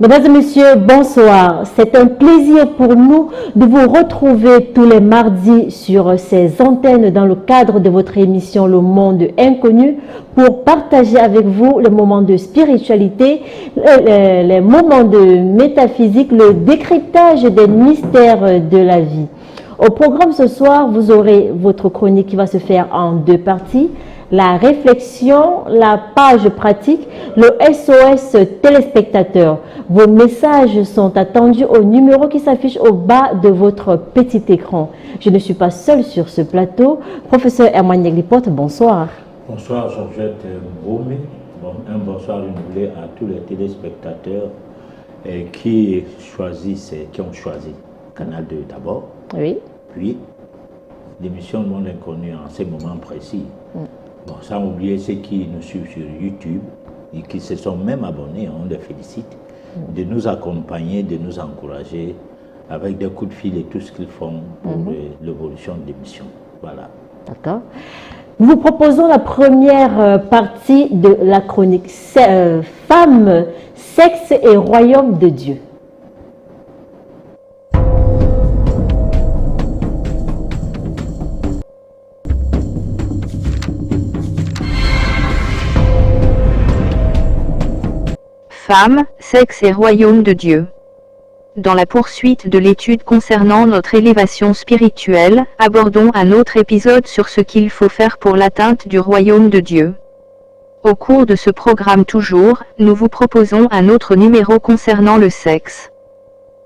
Mesdames et messieurs, bonsoir. C'est un plaisir pour nous de vous retrouver tous les mardis sur ces antennes dans le cadre de votre émission Le Monde Inconnu pour partager avec vous les moments de spiritualité, les moments de métaphysique, le décryptage des mystères de la vie. Au programme ce soir, vous aurez votre chronique qui va se faire en deux parties. La réflexion, la page pratique, le SOS téléspectateur. Vos messages sont attendus au numéro qui s'affiche au bas de votre petit écran. Je ne suis pas seule sur ce plateau. Professeur Herman Yeglipote, bonsoir. Bonsoir Georgette Mboume. Un bonsoir renouvelé à tous les téléspectateurs qui ont choisi Canal 2 d'abord. Oui. Puis l'émission Le Monde Inconnu en ces moments précis. Bon, sans oublier ceux qui nous suivent sur YouTube et qui se sont même abonnés, on les félicite, de nous accompagner, de nous encourager avec des coups de fil et tout ce qu'ils font pour l'évolution de l'émission. Voilà. D'accord. Nous vous proposons la première partie de la chronique Femmes, sexe et royaume de Dieu. Femmes, sexe et royaume de Dieu. Dans la poursuite de l'étude concernant notre élévation spirituelle, abordons un autre épisode sur ce qu'il faut faire pour l'atteinte du royaume de Dieu. Au cours de ce programme toujours, nous vous proposons un autre numéro concernant le sexe.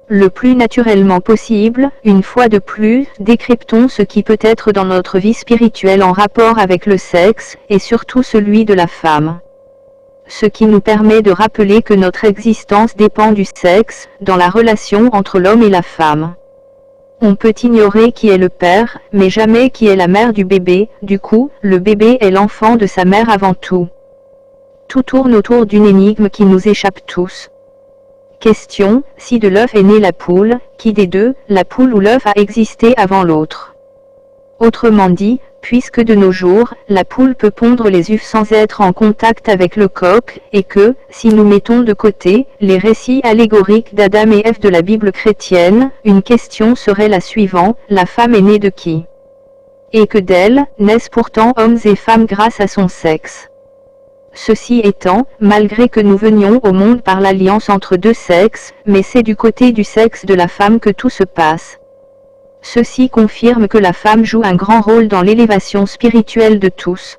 Le plus naturellement possible, une fois de plus, décryptons ce qui peut être dans notre vie spirituelle en rapport avec le sexe, et surtout celui de la femme. Ce qui nous permet de rappeler que notre existence dépend du sexe, dans la relation entre l'homme et la femme. On peut ignorer qui est le père, mais jamais qui est la mère du bébé, du coup, le bébé est l'enfant de sa mère avant tout. Tout tourne autour d'une énigme qui nous échappe tous. Question, si de l'œuf est née la poule, qui des deux, la poule ou l'œuf a existé avant l'autre? Autrement dit, puisque de nos jours, la poule peut pondre les œufs sans être en contact avec le coq, et que, si nous mettons de côté, les récits allégoriques d'Adam et Ève de la Bible chrétienne, une question serait la suivante, la femme est née de qui? Et que d'elle, naissent pourtant hommes et femmes grâce à son sexe. Ceci étant, malgré que nous venions au monde par l'alliance entre deux sexes, mais c'est du côté du sexe de la femme que tout se passe. Ceci confirme que la femme joue un grand rôle dans l'élévation spirituelle de tous.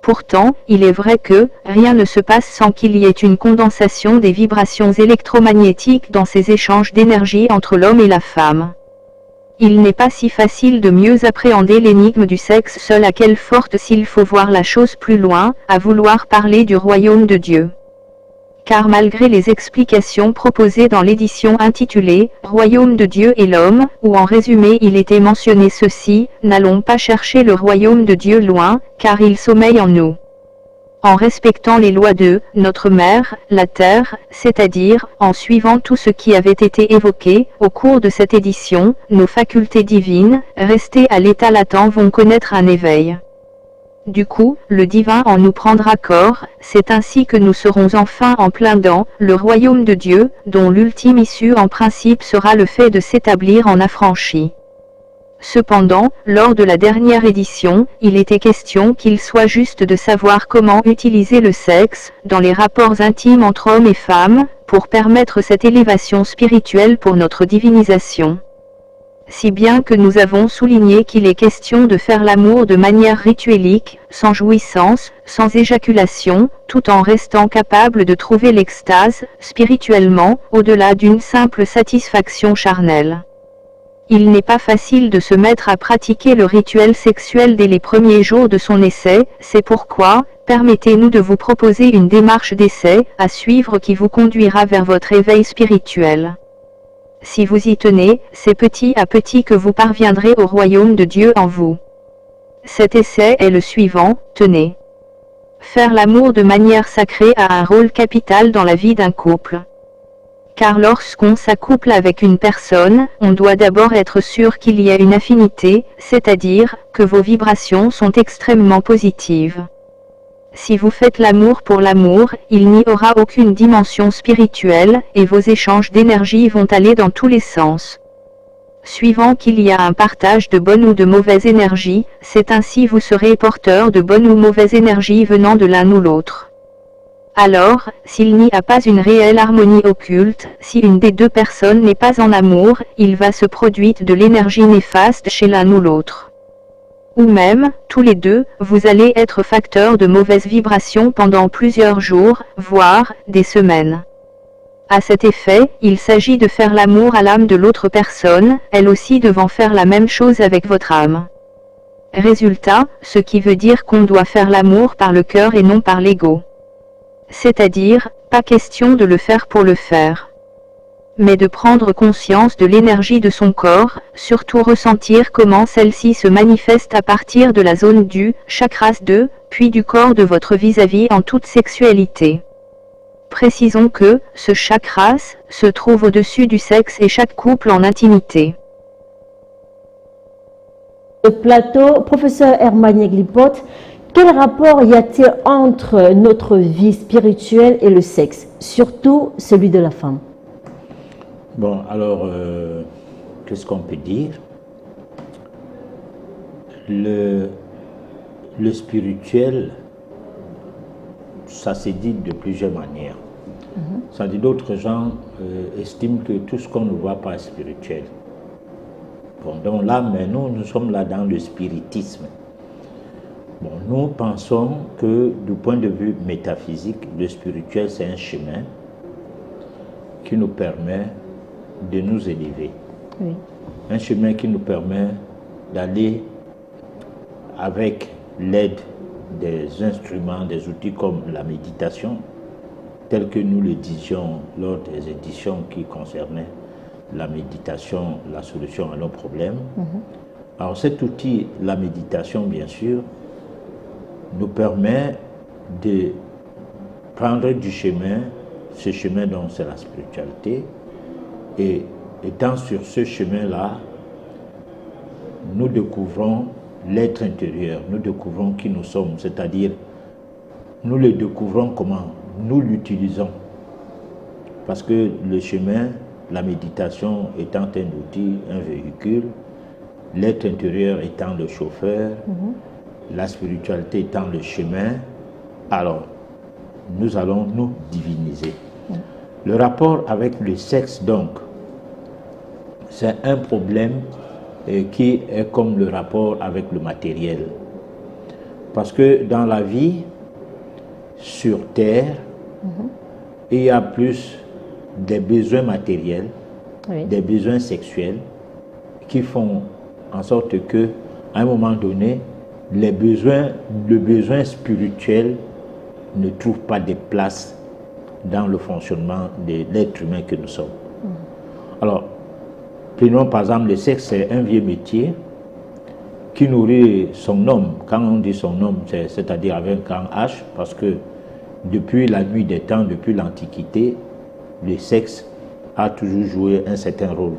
Pourtant, il est vrai que, rien ne se passe sans qu'il y ait une condensation des vibrations électromagnétiques dans ces échanges d'énergie entre l'homme et la femme. Il n'est pas si facile de mieux appréhender l'énigme du sexe seul à quelle forte s'il faut voir la chose plus loin, à vouloir parler du royaume de Dieu. Car malgré les explications proposées dans l'édition intitulée « Royaume de Dieu et l'homme », où en résumé il était mentionné ceci, n'allons pas chercher le royaume de Dieu loin, car il sommeille en nous. En respectant les lois de notre mère, la terre, c'est-à-dire, en suivant tout ce qui avait été évoqué, au cours de cette édition, nos facultés divines, restées à l'état latent vont connaître un éveil. Du coup, le divin en nous prendra corps, c'est ainsi que nous serons enfin en plein dans le royaume de Dieu, dont l'ultime issue en principe sera le fait de s'établir en affranchi. Cependant, lors de la dernière édition, il était question qu'il soit juste de savoir comment utiliser le sexe, dans les rapports intimes entre hommes et femmes, pour permettre cette élévation spirituelle pour notre divinisation. Si bien que nous avons souligné qu'il est question de faire l'amour de manière rituelique, sans jouissance, sans éjaculation, tout en restant capable de trouver l'extase, spirituellement, au-delà d'une simple satisfaction charnelle. Il n'est pas facile de se mettre à pratiquer le rituel sexuel dès les premiers jours de son essai, c'est pourquoi, permettez-nous de vous proposer une démarche d'essai, à suivre qui vous conduira vers votre éveil spirituel. Si vous y tenez, c'est petit à petit que vous parviendrez au royaume de Dieu en vous. Cet essai est le suivant, tenez. Faire l'amour de manière sacrée a un rôle capital dans la vie d'un couple. Car lorsqu'on s'accouple avec une personne, on doit d'abord être sûr qu'il y a une affinité, c'est-à-dire, que vos vibrations sont extrêmement positives. Si vous faites l'amour pour l'amour, il n'y aura aucune dimension spirituelle, et vos échanges d'énergie vont aller dans tous les sens. Suivant qu'il y a un partage de bonne ou de mauvaise énergie, c'est ainsi vous serez porteur de bonne ou mauvaise énergie venant de l'un ou l'autre. Alors, s'il n'y a pas une réelle harmonie occulte, si une des deux personnes n'est pas en amour, il va se produire de l'énergie néfaste chez l'un ou l'autre. Ou même, tous les deux, vous allez être facteur de mauvaises vibrations pendant plusieurs jours, voire des semaines. À cet effet, il s'agit de faire l'amour à l'âme de l'autre personne, elle aussi devant faire la même chose avec votre âme. Résultat, ce qui veut dire qu'on doit faire l'amour par le cœur et non par l'ego. C'est-à-dire, pas question de le faire pour le faire, mais de prendre conscience de l'énergie de son corps, surtout ressentir comment celle-ci se manifeste à partir de la zone du chakras 2, puis du corps de votre vis-à-vis en toute sexualité. Précisons que, ce chakras, se trouve au-dessus du sexe et chaque couple en intimité. Le plateau, professeur Herman Glippot, quel rapport y a-t-il entre notre vie spirituelle et le sexe, surtout celui de la femme? Bon, alors, qu'est-ce qu'on peut dire? Le spirituel, ça s'est dit de plusieurs manières. Ça dit d'autres gens estiment que tout ce qu'on ne voit pas est spirituel. Bon, donc là, mais nous sommes là dans le spiritisme. Bon, nous pensons que du point de vue métaphysique, le spirituel, c'est un chemin qui nous permet de nous élever. Oui. Un chemin qui nous permet d'aller avec l'aide des instruments, des outils comme la méditation, tel que nous le disions lors des éditions qui concernaient la méditation, la solution à nos problèmes. Alors cet outil, la méditation bien sûr, nous permet de prendre du chemin, ce chemin dont c'est la spiritualité, et étant sur ce chemin-là, nous découvrons l'être intérieur, nous découvrons qui nous sommes, c'est-à-dire nous le découvrons comment nous l'utilisons. Parce que le chemin, la méditation étant un outil, un véhicule, l'être intérieur étant le chauffeur, la spiritualité étant le chemin, alors nous allons nous diviniser. Le rapport avec le sexe, donc, c'est un problème qui est comme le rapport avec le matériel. Parce que dans la vie, sur Terre, il y a plus des besoins matériels, des besoins sexuels, qui font en sorte que, à un moment donné, le besoin spirituel ne trouve pas de place dans le fonctionnement de l'être humain que nous sommes. Alors, prenons par exemple le sexe, c'est un vieux métier qui nourrit son homme. Quand on dit son homme, c'est-à-dire avec un grand H, parce que depuis la nuit des temps, depuis l'Antiquité, le sexe a toujours joué un certain rôle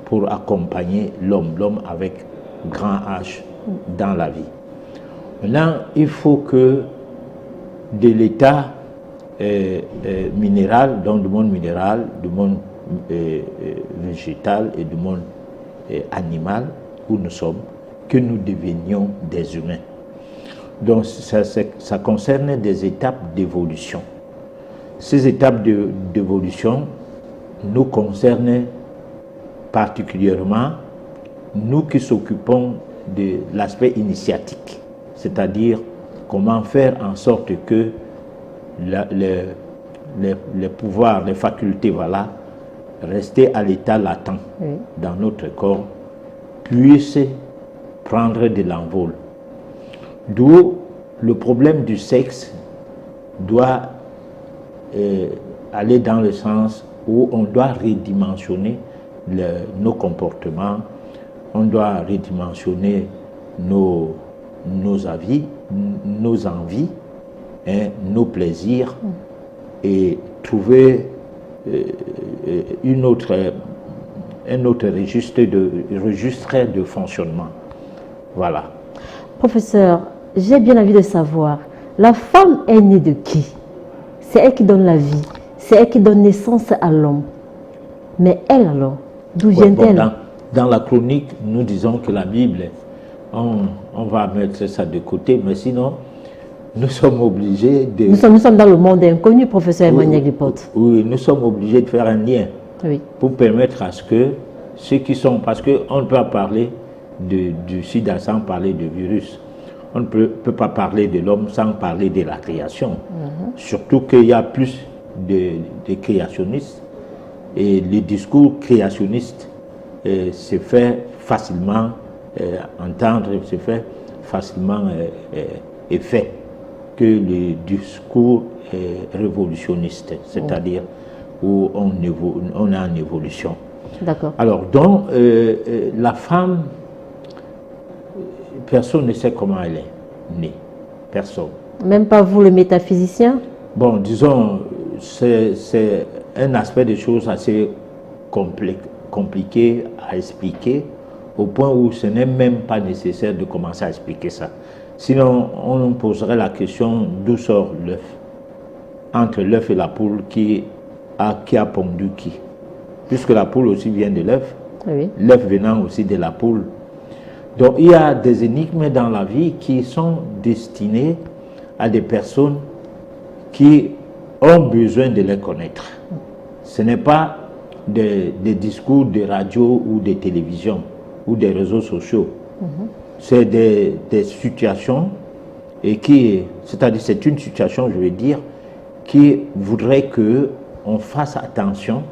pour accompagner l'homme avec grand H dans la vie. Maintenant, il faut que de l'état minéral, donc du monde minéral, du monde végétal et du monde animal où nous sommes, que nous devenions des humains. Donc ça concerne des étapes d'évolution. Ces étapes d'évolution nous concernent particulièrement, nous qui s'occupons de l'aspect initiatique, c'est-à-dire comment faire en sorte que les pouvoirs, les facultés, voilà, rester à l'état latent dans notre corps, puissent prendre de l'envol. D'où le problème du sexe doit aller dans le sens où on doit redimensionner nos comportements, on doit redimensionner nos avis, nos envies, nos plaisirs, et trouver un autre registre de fonctionnement. Voilà. Professeur, j'ai bien envie de savoir, La femme est née de qui? C'est elle qui donne la vie. C'est elle qui donne naissance à l'homme. Mais elle alors, d'où vient-elle? Dans la chronique, nous disons que la Bible, on va mettre ça de côté, mais sinon, nous sommes obligés de... Nous sommes dans le monde inconnu, professeur Emmanuel Guiporte. Oui, nous sommes obligés de faire un lien pour permettre à ce que ceux qui sont... Parce qu'on ne peut pas parler du sida sans parler de virus. On ne peut pas parler de l'homme sans parler de la création. Surtout qu'il y a plus de créationnistes. Et le discours créationniste se fait facilement entendre, se fait facilement fait que le discours révolutionniste, c'est-à-dire où on est en évolution. D'accord. Alors, donc, la femme, personne ne sait comment elle est née. Personne. Même pas vous, le métaphysicien? Bon, disons, c'est un aspect des choses assez compliqué à expliquer, au point où ce n'est même pas nécessaire de commencer à expliquer ça. Sinon, on nous poserait la question d'où sort l'œuf. Entre l'œuf et la poule, qui a pondu qui? Puisque la poule aussi vient de l'œuf, l'œuf venant aussi de la poule. Donc, il y a des énigmes dans la vie qui sont destinées à des personnes qui ont besoin de les connaître. Ce n'est pas des discours de radio ou de télévision ou des réseaux sociaux. C'est des situations et c'est-à-dire c'est une situation, je veux dire, qui voudrait qu'on fasse attention,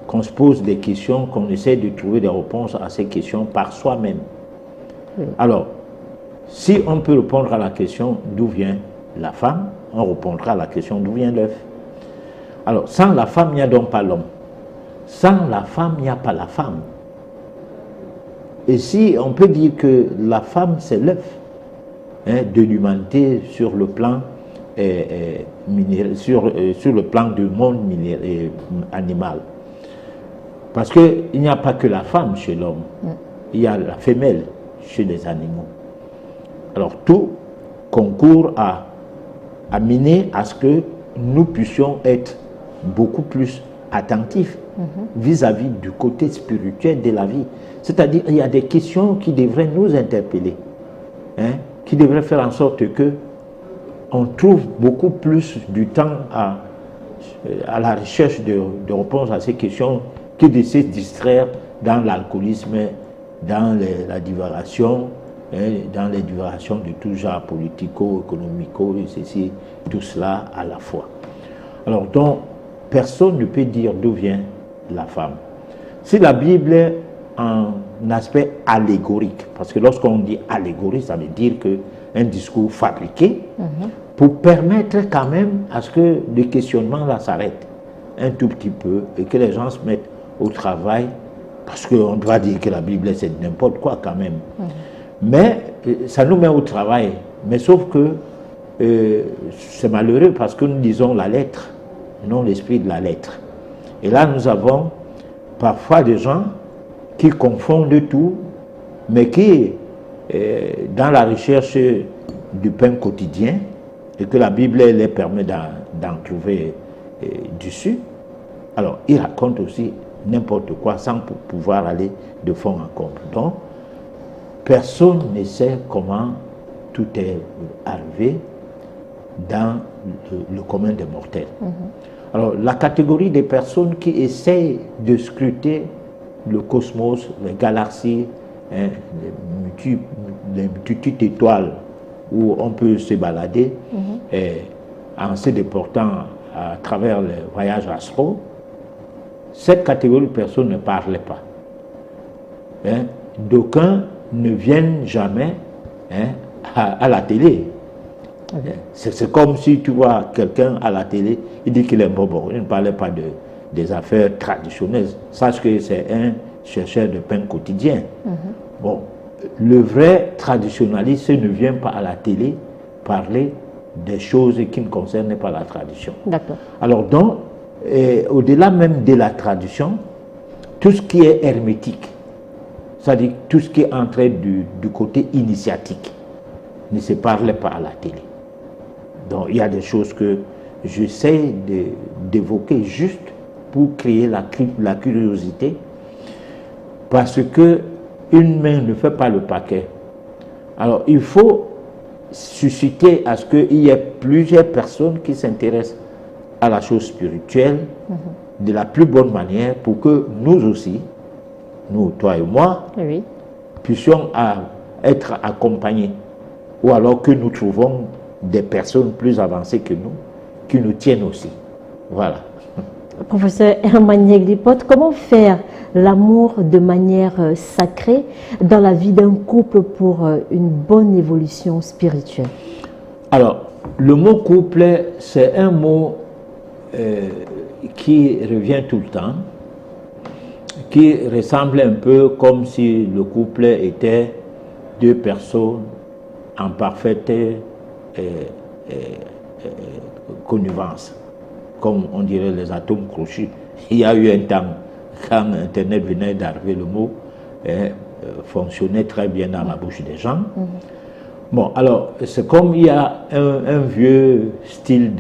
qu'on se pose des questions, qu'on essaie de trouver des réponses à ces questions par soi-même. Alors, si on peut répondre à la question d'où vient la femme, on répondra à la question d'où vient l'œuf. Alors, sans la femme, il n'y a donc pas l'homme. Sans la femme, il n'y a pas la femme. Et si on peut dire que la femme, c'est l'œuf de l'humanité sur le plan sur le plan du monde animal. Parce qu'il n'y a pas que la femme chez l'homme, il y a la femelle chez les animaux. Alors tout concourt à mener à ce que nous puissions être beaucoup plus attentifs vis-à-vis du côté spirituel de la vie. C'est-à-dire il y a des questions qui devraient nous interpeller, qui devraient faire en sorte que on trouve beaucoup plus du temps à la recherche de réponses à ces questions que de se distraire dans l'alcoolisme, dans la divagation, dans les divagations de tout genre, politico, économico, et ceci, tout cela à la fois. Alors donc, personne ne peut dire d'où vient la femme. Si la Bible est un aspect allégorique, parce que lorsqu'on dit allégorie, ça veut dire qu'un discours fabriqué, pour permettre quand même à ce que le questionnement là s'arrête un tout petit peu et que les gens se mettent au travail, parce qu'on doit dire que la Bible c'est n'importe quoi quand même. Mais ça nous met au travail. Mais sauf que c'est malheureux parce que nous lisons la lettre, non l'esprit de la lettre. Et là nous avons parfois des gens qui confondent tout, mais qui, dans la recherche du pain quotidien, et que la Bible les permet d'en trouver dessus, alors ils racontent aussi n'importe quoi sans pouvoir aller de fond en comble. Donc, personne ne sait comment tout est arrivé dans le commun des mortels. Alors, la catégorie des personnes qui essayent de scruter le cosmos, les galaxies, les multitudes d'étoiles où on peut se balader en se déportant à travers les voyages astraux, cette catégorie de personnes ne parlaient pas. D'aucuns ne viennent jamais à la télé. C'est comme si tu vois quelqu'un à la télé, il dit qu'il est bobo. Il ne parlait pas des affaires traditionnelles. Sache que c'est un chercheur de pain quotidien. Bon, le vrai traditionnaliste ne vient pas à la télé parler des choses qui ne concernent pas la tradition. D'accord. Alors donc, au-delà même de la tradition, tout ce qui est hermétique, c'est-à-dire tout ce qui est entré du côté initiatique, ne se parlait pas à la télé. Donc il y a des choses que j'essaie d'évoquer juste pour créer la curiosité, parce que une main ne fait pas le paquet. Alors il faut susciter à ce qu'il y ait plusieurs personnes qui s'intéressent à la chose spirituelle de la plus bonne manière, pour que nous aussi, nous, toi et moi, Oui. puissions être accompagnés, ou alors que nous trouvons des personnes plus avancées que nous, qui nous tiennent aussi. Voilà. Professeur Herman Yeglipot, comment faire l'amour de manière sacrée dans la vie d'un couple pour une bonne évolution spirituelle? Alors, le mot couple, c'est un mot qui revient tout le temps, qui ressemble un peu comme si le couple était deux personnes en parfaite connivence, comme on dirait les atomes crochus. Il y a eu un temps, quand Internet venait d'arriver, le mot fonctionnait très bien dans la bouche des gens. Bon, alors, c'est comme il y a un vieux style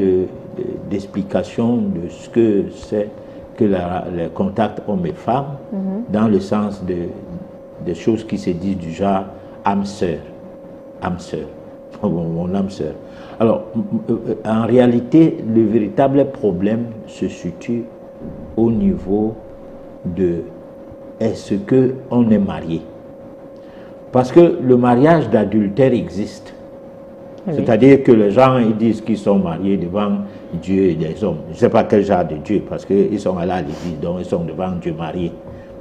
d'explication de ce que c'est que les contacts hommes et femmes, dans le sens de choses qui se disent du genre âme sœur, mon âme sœur. Alors, en réalité, le véritable problème se situe au niveau de est-ce qu'on est marié? Parce que le mariage d'adultère existe. Oui. C'est-à-dire que les gens, ils disent qu'ils sont mariés devant Dieu et les hommes. Je ne sais pas quel genre de Dieu, parce qu'ils sont allés à l'église, donc ils sont devant Dieu marié.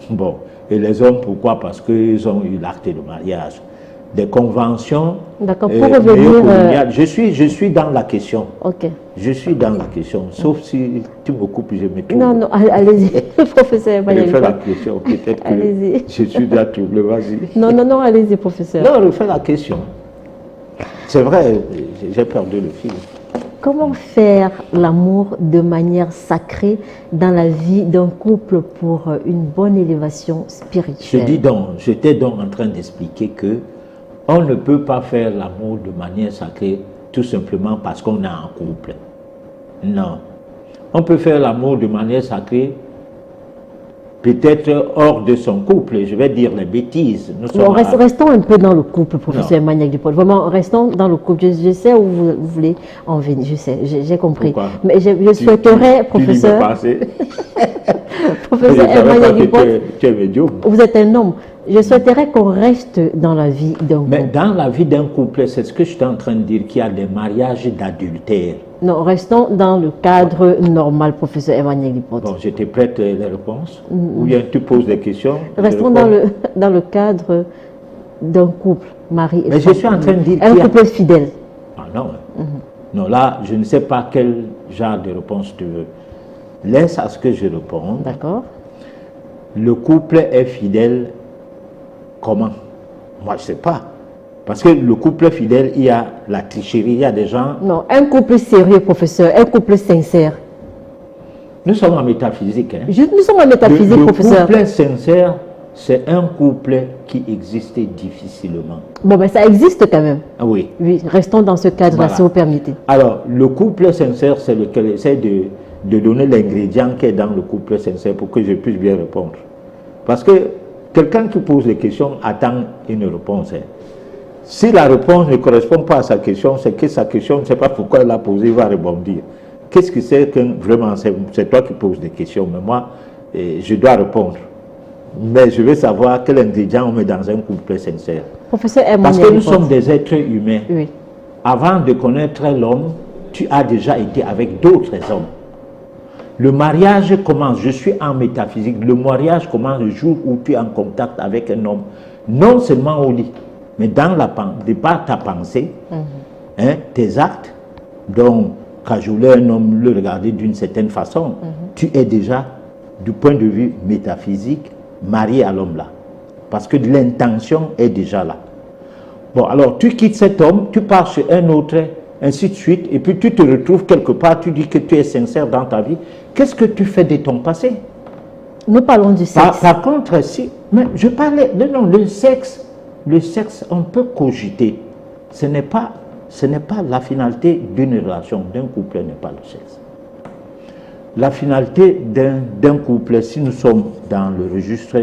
Bon. Et les hommes, pourquoi? Parce qu'ils ont eu l'acte de mariage. Des conventions. D'accord, pour revenir. Je suis dans la question. Ok. Je suis dans la question. Sauf si tu me coupes, je me trouve. Non, non, allez-y, professeur Herman Refais la Yeglipot. question. Peut-être que Allez-y. je suis déjà troublé. Vas-y. Non, non, non, allez-y, professeur. Non, refais la question. C'est vrai, j'ai perdu le fil. Comment faire l'amour de manière sacrée dans la vie d'un couple pour une bonne élévation spirituelle? J'étais donc en train d'expliquer que on ne peut pas faire l'amour de manière sacrée tout simplement parce qu'on est en couple. Non. On peut faire l'amour de manière sacrée peut-être hors de son couple, je vais dire les bêtises. Bon, restons un peu dans le couple, professeur Herman Yeglipot. Vraiment, restons dans le couple. Je sais où vous voulez en venir, je sais, j'ai compris. Pourquoi? Mais je souhaiterais, professeur... Professeur Herman Yeglipot, tu es médium. vous êtes un homme. Je souhaiterais qu'on reste dans la vie d'un couple. Mais dans la vie d'un couple, c'est ce que je suis en train de dire, qu'il y a des mariages d'adultère. Non, restons dans le cadre normal, professeur Herman Yeglipot. Bon, je te prête les réponses. Ou bien tu poses des questions. Restons dans le cadre d'un couple, mari et mais femme. je suis en train de dire un couple fidèle. Ah non. Non, là, je ne sais pas quel genre de réponse tu veux. Laisse à ce que je réponde. D'accord. Le couple est fidèle comment? Moi, je ne sais pas. Parce que le couple fidèle, il y a la tricherie, il y a des gens... Non, un couple sérieux, professeur, un couple sincère. Nous sommes en métaphysique. Hein? Nous sommes en métaphysique, professeur. Le couple sincère, c'est un couple qui existait difficilement. Bon, mais ça existe quand même. Ah oui. Oui, restons dans ce cadre-là, Voilà. si vous permettez. Alors, le couple sincère, c'est lequel essaie de donner l'ingrédient qui est dans le couple sincère pour que je puisse bien répondre. Parce que quelqu'un qui pose des questions attend une réponse. Hein. Si la réponse ne correspond pas à sa question, c'est que sa question, je ne sais pas pourquoi elle l'a posée, il va rebondir. Qu'est-ce que c'est que vraiment, c'est toi qui poses des questions, mais moi, je dois répondre. Mais je veux savoir quel ingrédient on met dans un couple sincère. Professeur Herman Parce que nous Yeglipot. sommes des êtres humains. Oui. Avant de connaître l'homme, tu as déjà été avec d'autres hommes. Le mariage commence, je suis en métaphysique, le mariage commence le jour où tu es en contact avec un homme, non seulement au lit, mais dans par ta pensée, hein, tes actes, donc cajoler un homme, le regarder d'une certaine façon, tu es déjà, du point de vue métaphysique, marié à l'homme là. Parce que l'intention est déjà là. Bon, alors tu quittes cet homme, tu pars chez un autre, ainsi de suite, et puis tu te retrouves quelque part, tu dis que tu es sincère dans ta vie. Qu'est-ce que tu fais de ton passé? Nous parlons du sexe. Par contre, si, mais je parlais, non, le sexe, on peut cogiter. Ce n'est pas ce n'est pas la finalité d'une relation, d'un couple n'est pas le sexe. La finalité d'un couple, si nous sommes dans le registre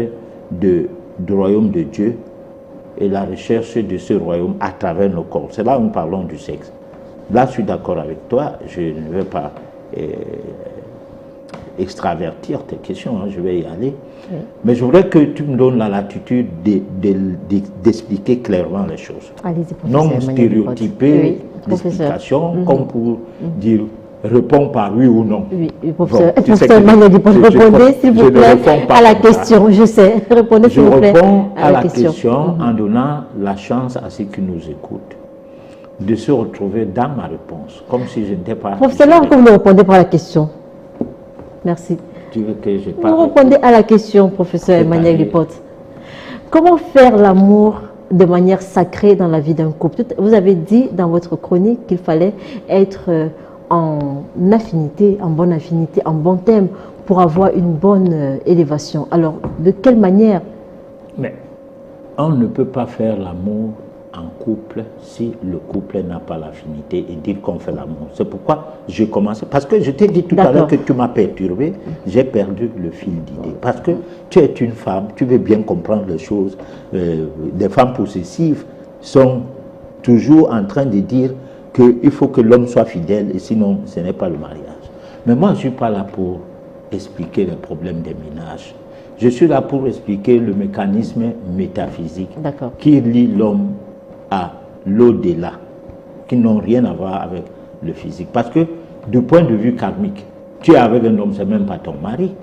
du royaume de Dieu et la recherche de ce royaume à travers nos corps, c'est là où nous parlons du sexe. Là, je suis d'accord avec toi, je ne vais pas extravertir tes questions, hein, je vais y aller. Oui. Mais je voudrais que tu me donnes la latitude d'expliquer clairement les choses. Non stéréotyper l'explication, comme pour dire réponds par oui ou non. Oui, professeur Emmanuel Dupont, répondez s'il vous plaît à la question. Je sais, répondez s'il vous plaît à la question. Je réponds à la question en donnant la chance à ceux qui nous écoutent de se retrouver dans ma réponse, comme si je n'étais pas... Professeur, là encore, vous ne répondez pas à la question. Merci. Tu veux que je parle? Vous répondez à la question, professeur Emmanuel Dupont. Comment faire l'amour de manière sacrée dans la vie d'un couple? Vous avez dit dans votre chronique qu'il fallait être en affinité, en bonne affinité, en bon thème pour avoir une bonne élévation. Alors, de quelle manière? Mais on ne peut pas faire l'amour en couple si le couple n'a pas l'affinité et dire qu'on fait l'amour. C'est pourquoi j'ai commencé. Parce que je t'ai dit tout à l'heure que tu m'as perturbé, j'ai perdu le fil d'idée. Parce que tu es une femme, tu veux bien comprendre les choses. Des femmes possessives sont toujours en train de dire qu'il faut que l'homme soit fidèle et sinon ce n'est pas le mariage. Mais moi je ne suis pas là pour expliquer les problèmes des ménages. Je suis là pour expliquer le mécanisme métaphysique qui lie l'homme à l'au-delà, qui n'ont rien à voir avec le physique. Parce que du point de vue karmique, tu es avec un homme, ce n'est même pas ton mari.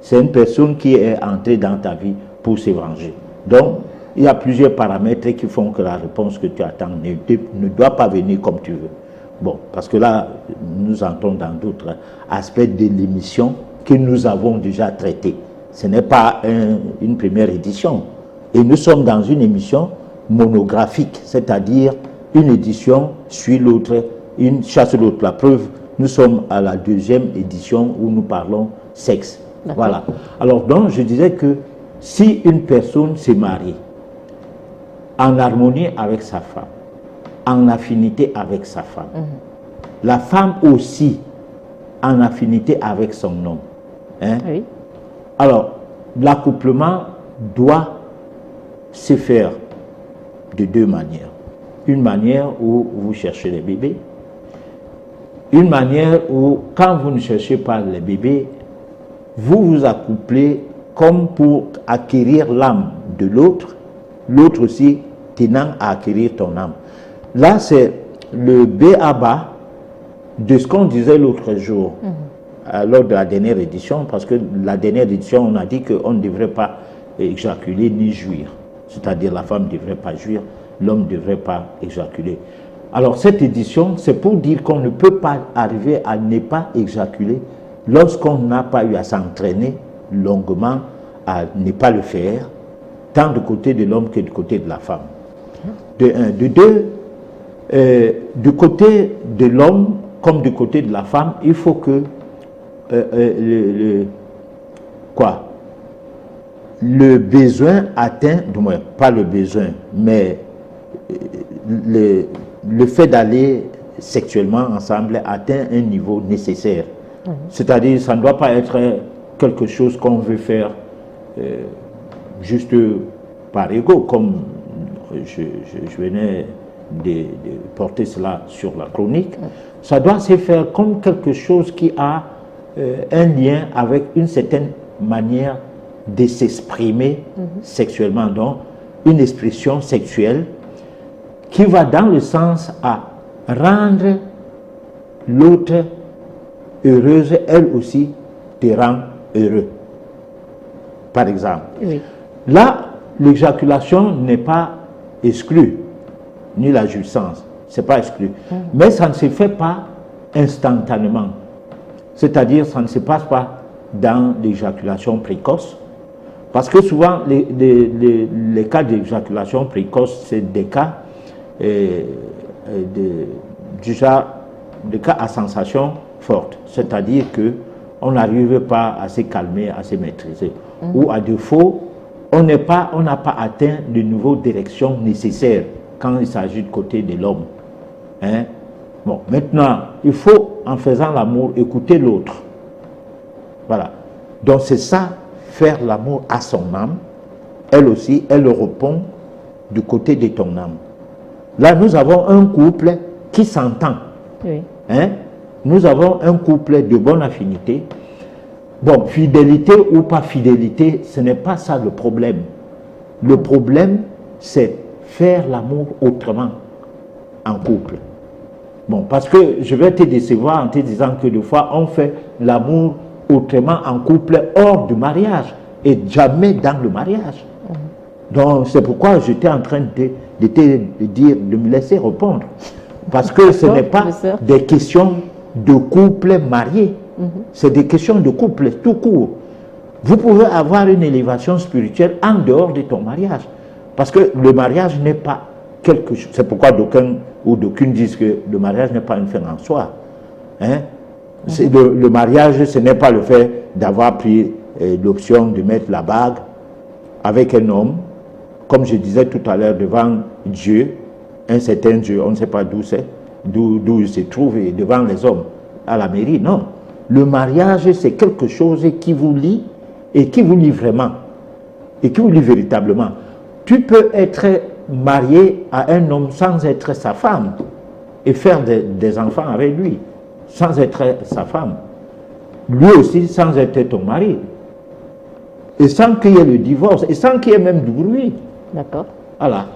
C'est une personne qui est entrée dans ta vie pour se venger. Donc, il y a plusieurs paramètres qui font que la réponse que tu attends ne doit pas venir comme tu veux. Bon, parce que là, nous entrons dans d'autres aspects de l'émission que nous avons déjà traités. Ce n'est pas une première édition. Et nous sommes dans une émission monographique, c'est-à-dire une édition suit l'autre, une chasse l'autre. La preuve, nous sommes à la deuxième édition où nous parlons sexe. Voilà. Alors donc, je disais que si une personne s'est mariée en harmonie avec sa femme, en affinité avec sa femme, la femme aussi en affinité avec son homme, hein? Oui. Alors, l'accouplement doit se faire de deux manières. Une manière où vous cherchez les bébés, une manière où, quand vous ne cherchez pas les bébés, vous vous accouplez comme pour acquérir l'âme de l'autre, l'autre aussi tenant à acquérir ton âme. Là, c'est le b.a.-ba de ce qu'on disait l'autre jour, lors de la dernière édition, parce que la dernière édition, on a dit qu'on ne devrait pas éjaculer ni jouir. C'est-à-dire la femme ne devrait pas jouir, l'homme ne devrait pas éjaculer. Alors cette édition, c'est pour dire qu'on ne peut pas arriver à ne pas éjaculer lorsqu'on n'a pas eu à s'entraîner longuement à ne pas le faire, tant du côté de l'homme que du côté de la femme. De un. De deux, du côté de l'homme comme du côté de la femme, il faut que le besoin atteint, du moins pas le besoin, mais le fait d'aller sexuellement ensemble atteint un niveau nécessaire. C'est-à-dire, ça ne doit pas être quelque chose qu'on veut faire juste par ego, comme je venais de porter cela sur la chronique. Ça doit se faire comme quelque chose qui a un lien avec une certaine manière de s'exprimer sexuellement, donc une expression sexuelle qui va dans le sens à rendre l'autre heureuse, elle aussi te rend heureux. Par exemple. Oui. Là, l'éjaculation n'est pas exclue, ni la jouissance, c'est pas exclu. Mais ça ne se fait pas instantanément. C'est-à-dire, ça ne se passe pas dans l'éjaculation précoce. Parce que souvent, les cas d'éjaculation précoce, c'est des cas du genre, des cas à sensation forte. C'est-à-dire qu'on n'arrive pas à se calmer, à se maîtriser. Ou à défaut, on n'a pas atteint le niveau d'érection nécessaire quand il s'agit du côté de l'homme. Hein? Bon, maintenant, il faut, en faisant l'amour, écouter l'autre. Voilà. Donc c'est ça, faire l'amour à son âme. Elle aussi, elle répond du côté de ton âme. Là, nous avons un couple qui s'entend. Oui. Hein? Nous avons un couple de bonne affinité. Bon, fidélité ou pas fidélité, ce n'est pas ça le problème. Le problème, c'est faire l'amour autrement en couple. Bon, parce que je vais te décevoir en te disant que des fois, on fait l'amour autrement en couple hors du mariage et jamais dans le mariage. Donc, c'est pourquoi j'étais en train de te dire, de me laisser répondre. Parce que ce n'est pas des questions de couple marié. C'est des questions de couple tout court. Vous pouvez avoir une élévation spirituelle en dehors de ton mariage. Parce que le mariage n'est pas quelque chose. C'est pourquoi d'aucuns ou d'aucunes disent que le mariage n'est pas une fin en soi. Hein? Le mariage, ce n'est pas le fait d'avoir pris l'option de mettre la bague avec un homme, comme je disais tout à l'heure, devant Dieu, un certain Dieu, on ne sait pas d'où c'est, d'où il se trouve, et devant les hommes, à la mairie. Non. Le mariage, c'est quelque chose qui vous lie, et qui vous lie vraiment, et qui vous lie véritablement. Tu peux être marié à un homme sans être sa femme, et faire des enfants avec lui, sans être sa femme. Lui aussi, sans être ton mari. Et sans qu'il y ait le divorce, et sans qu'il y ait même du bruit. D'accord. Voilà.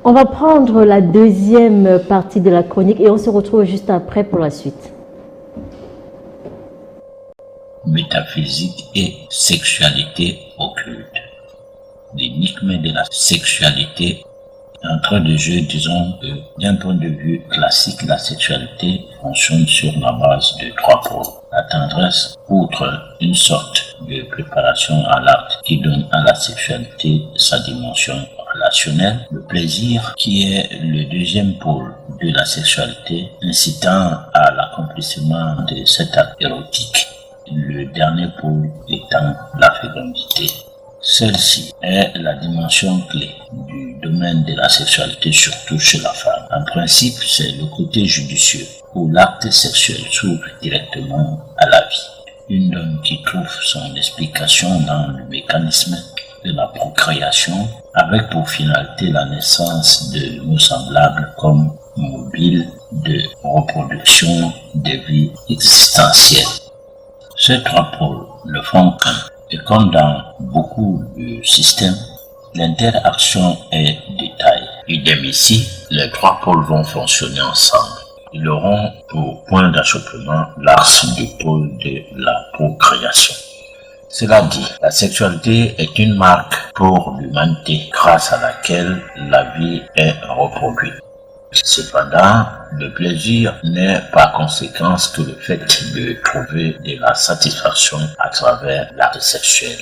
On va prendre la deuxième partie de la chronique et on se retrouve juste après pour la suite. Métaphysique et sexualité occulte. L'énigme de la sexualité entre deux jeux, disons que d'un point de vue classique, la sexualité fonctionne sur la base de trois pôles. La tendresse, outre une sorte de préparation à l'acte qui donne à la sexualité sa dimension relationnelle, le plaisir qui est le deuxième pôle de la sexualité, incitant à l'accomplissement de cet acte érotique, le dernier pôle étant la fécondité. Celle-ci est la dimension clé du domaine de la sexualité, surtout chez la femme. En principe, c'est le côté judicieux, où l'acte sexuel s'ouvre directement à la vie. Une donne qui trouve son explication dans le mécanisme de la procréation, avec pour finalité la naissance de nos semblables comme mobile de reproduction des vies existentielles. Ces trois pôles ne font qu'un. Et comme dans beaucoup de systèmes, l'interaction est de taille. Idem ici, les trois pôles vont fonctionner ensemble. Ils auront pour point d'achoppement l'axe du pôle de la procréation. Cela dit, la sexualité est une marque pour l'humanité grâce à laquelle la vie est reproduite. Cependant, le plaisir n'est par conséquence que le fait de trouver de la satisfaction à travers l'acte sexuel.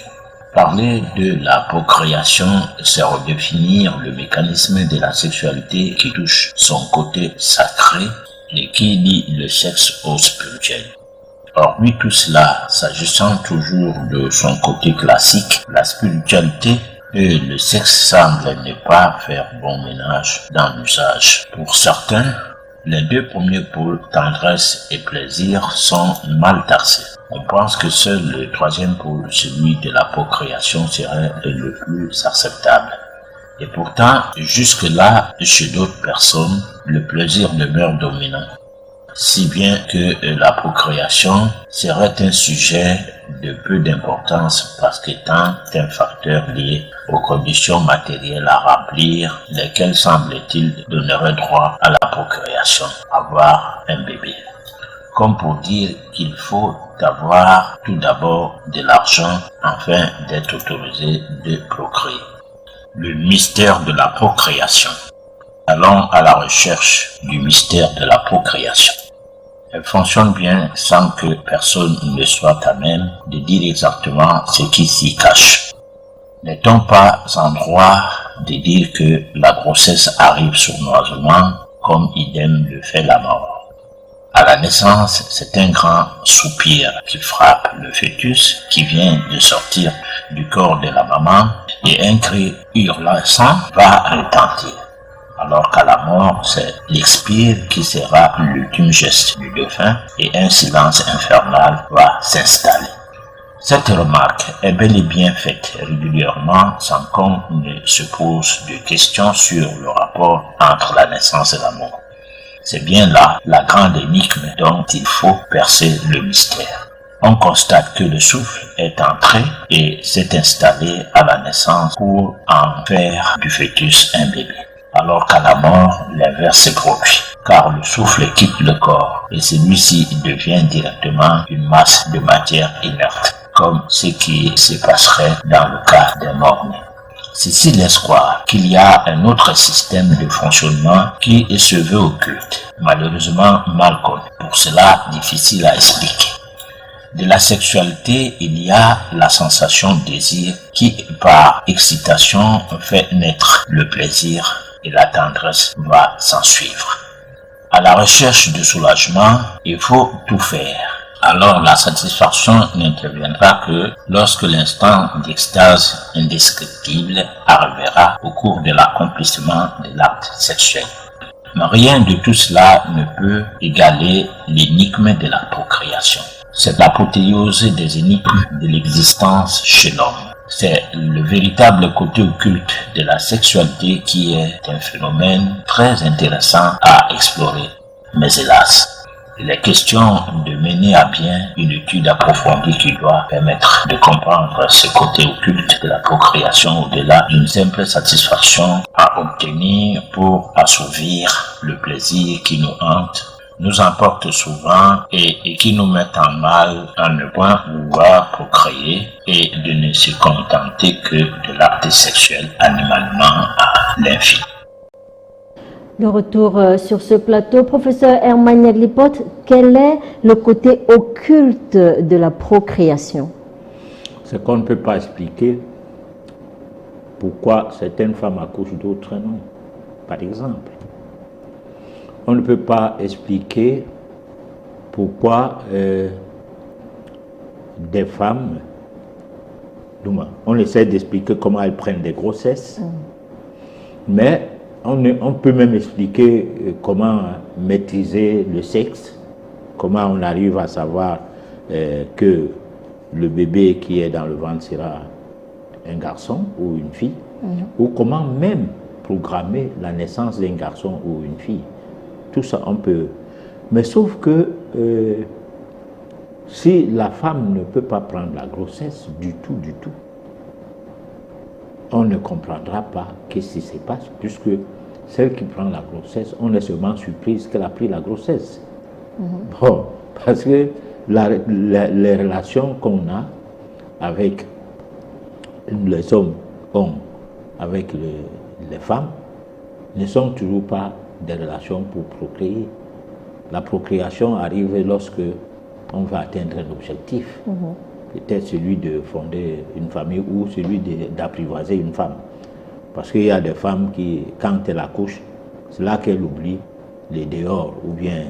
Parler de la procréation, c'est redéfinir le mécanisme de la sexualité qui touche son côté sacré et qui lie le sexe au spirituel. Hormis tout cela, s'agissant toujours de son côté classique, la spiritualité et le sexe semblent ne pas faire bon ménage dans l'usage. Pour certains, les deux premiers pôles, tendresse et plaisir, sont mal taxés. On pense que seul le troisième pôle, celui de la procréation, serait le plus acceptable. Et pourtant, jusque-là, chez d'autres personnes, le plaisir demeure dominant. Si bien que la procréation serait un sujet de peu d'importance parce qu'étant un facteur lié aux conditions matérielles à remplir, lesquelles semble-t-il donneraient droit à la procréation, avoir un bébé. Comme pour dire qu'il faut avoir tout d'abord de l'argent afin d'être autorisé de procréer. Le mystère de la procréation. Allons à la recherche du mystère de la procréation. Elle fonctionne bien sans que personne ne soit à même de dire exactement ce qui s'y cache. N'est-on pas en droit de dire que la grossesse arrive sournoisement comme idem le fait la mort? À la naissance, c'est un grand soupir qui frappe le fœtus qui vient de sortir du corps de la maman et un cri hurlant va retentir. alors qu'à la mort, c'est l'expire qui sera l'ultime geste du défunt et un silence infernal va s'installer. Cette remarque est bel et bien faite régulièrement sans qu'on ne se pose de questions sur le rapport entre la naissance et la mort. C'est bien là la grande énigme dont il faut percer le mystère. On constate que le souffle est entré et s'est installé à la naissance pour en faire du fœtus un bébé. Alors qu'à la mort, l'inverse se produit, car le souffle quitte le corps et celui-ci devient directement une masse de matière inerte, comme ce qui se passerait dans le cas d'un mort-né. Ceci laisse croire qu'il y a un autre système de fonctionnement qui se veut occulte, malheureusement mal connu, pour cela difficile à expliquer. De la sexualité, il y a la sensation de désir qui, par excitation, fait naître le plaisir et la tendresse va s'en suivre. À la recherche de soulagement, il faut tout faire. Alors la satisfaction n'interviendra que lorsque l'instant d'extase indescriptible arrivera au cours de l'accomplissement de l'acte sexuel. Mais rien de tout cela ne peut égaler l'énigme de la procréation. C'est l'apothéose des énigmes de l'existence chez l'homme. C'est le véritable côté occulte de la sexualité qui est un phénomène très intéressant à explorer. Mais hélas, il est question de mener à bien une étude approfondie qui doit permettre de comprendre ce côté occulte de la procréation au-delà d'une simple satisfaction à obtenir pour assouvir le plaisir qui nous hante, nous emporte souvent et qui nous met en mal à ne point vouloir procréer et de ne se contenter que de l'acte sexuel animalement à l'infini. De retour sur ce plateau, professeur Herman Yaglipot, quel est le côté occulte de la procréation? C'est qu'on ne peut pas expliquer pourquoi certaines femmes accouchent, d'autres non, par exemple. On ne peut pas expliquer pourquoi des femmes, on essaie d'expliquer comment elles prennent des grossesses, mais on peut même expliquer comment maîtriser le sexe, comment on arrive à savoir que le bébé qui est dans le ventre sera un garçon ou une fille, ou comment même programmer la naissance d'un garçon ou une fille. Tout ça, on peut. Mais sauf que si la femme ne peut pas prendre la grossesse du tout, on ne comprendra pas qu'est-ce qui se passe, puisque celle qui prend la grossesse, on est seulement surprise qu'elle a pris la grossesse. Bon, parce que les relations qu'on a avec les hommes avec les femmes ne sont toujours pas des relations pour procréer. La procréation arrive lorsque on va atteindre un objectif. Peut-être celui de fonder une famille ou celui d'apprivoiser une femme. Parce qu'il y a des femmes qui, quand elles accouchent, c'est là qu'elles oublient les dehors ou bien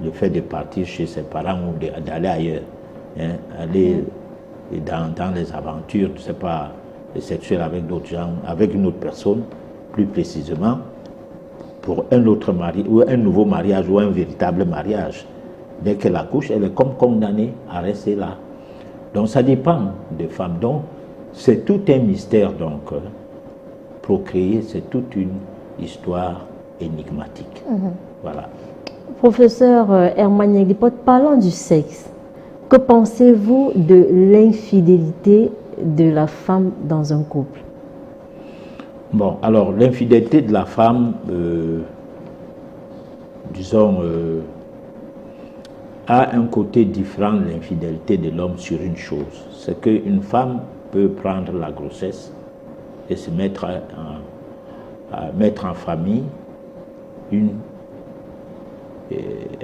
le fait de partir chez ses parents ou d'aller ailleurs. Aller dans les aventures, je ne sais pas, sexuelles avec d'autres gens, avec une autre personne, plus précisément, pour un autre mari, ou un nouveau mariage, ou un véritable mariage. Dès qu'elle accouche, elle est comme condamnée à rester là. Donc ça dépend des femmes. Donc c'est tout un mystère. Donc procréer, c'est toute une histoire énigmatique. Voilà. Professeur Herman Yaglipot, parlant du sexe, que pensez-vous de l'infidélité de la femme dans un couple? Bon, alors l'infidélité de la femme, disons, a un côté différent de l'infidélité de l'homme sur une chose. C'est qu'une femme peut prendre la grossesse et se mettre en famille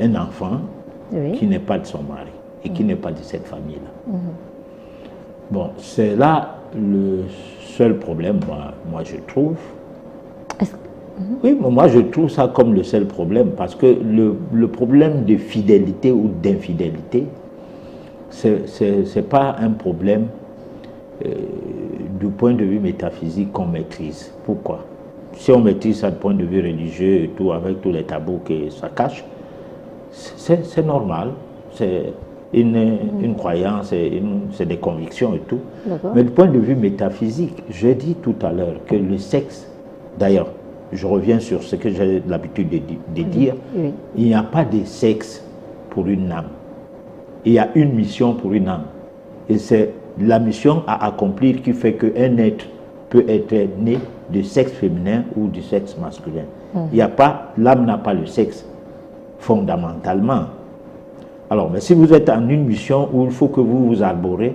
un enfant qui n'est pas de son mari et qui n'est pas de cette famille-là. Bon, c'est là le seul problème, moi je trouve. Oui, moi je trouve ça comme le seul problème, parce que le problème de fidélité ou d'infidélité, c'est pas un problème du point de vue métaphysique qu'on maîtrise. Pourquoi? si on maîtrise ça du point de vue religieux et tout, avec tous les tabous que ça cache, c'est normal. C'est une croyance, c'est des convictions et tout. Mais du point de vue métaphysique, j'ai dit tout à l'heure que le sexe, d'ailleurs, je reviens sur ce que j'ai l'habitude de dire, il n'y a pas de sexe pour une âme. Il y a une mission pour une âme. Et c'est la mission à accomplir qui fait qu'un être peut être né de sexe féminin ou du sexe masculin. Il n'y a pas, l'âme n'a pas le sexe, fondamentalement. Alors, mais si vous êtes en une mission où il faut que vous vous arborez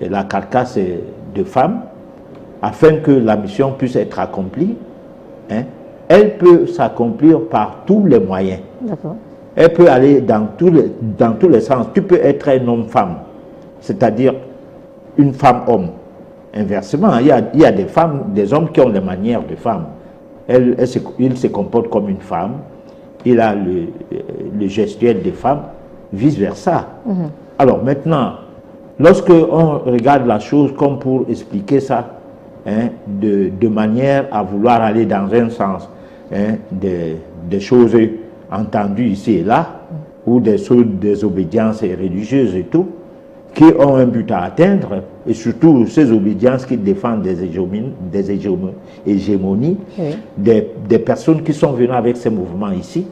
la carcasse de femme, afin que la mission puisse être accomplie, hein, elle peut s'accomplir par tous les moyens. Elle peut aller dans tous les sens. Tu peux être un homme-femme, c'est-à-dire une femme-homme. Inversement, il y a des femmes, des hommes qui ont les manières de femmes. Il se comporte comme une femme, il a le gestuel des femmes, vice-versa. Alors maintenant, lorsque on regarde la chose comme pour expliquer ça, hein, de manière à vouloir aller dans un sens, hein, des choses entendues ici et là, ou des obédiences religieuses et tout, qui ont un but à atteindre, et surtout ces obédiences qui défendent des hégémonies, des personnes qui sont venues avec ces mouvements ici.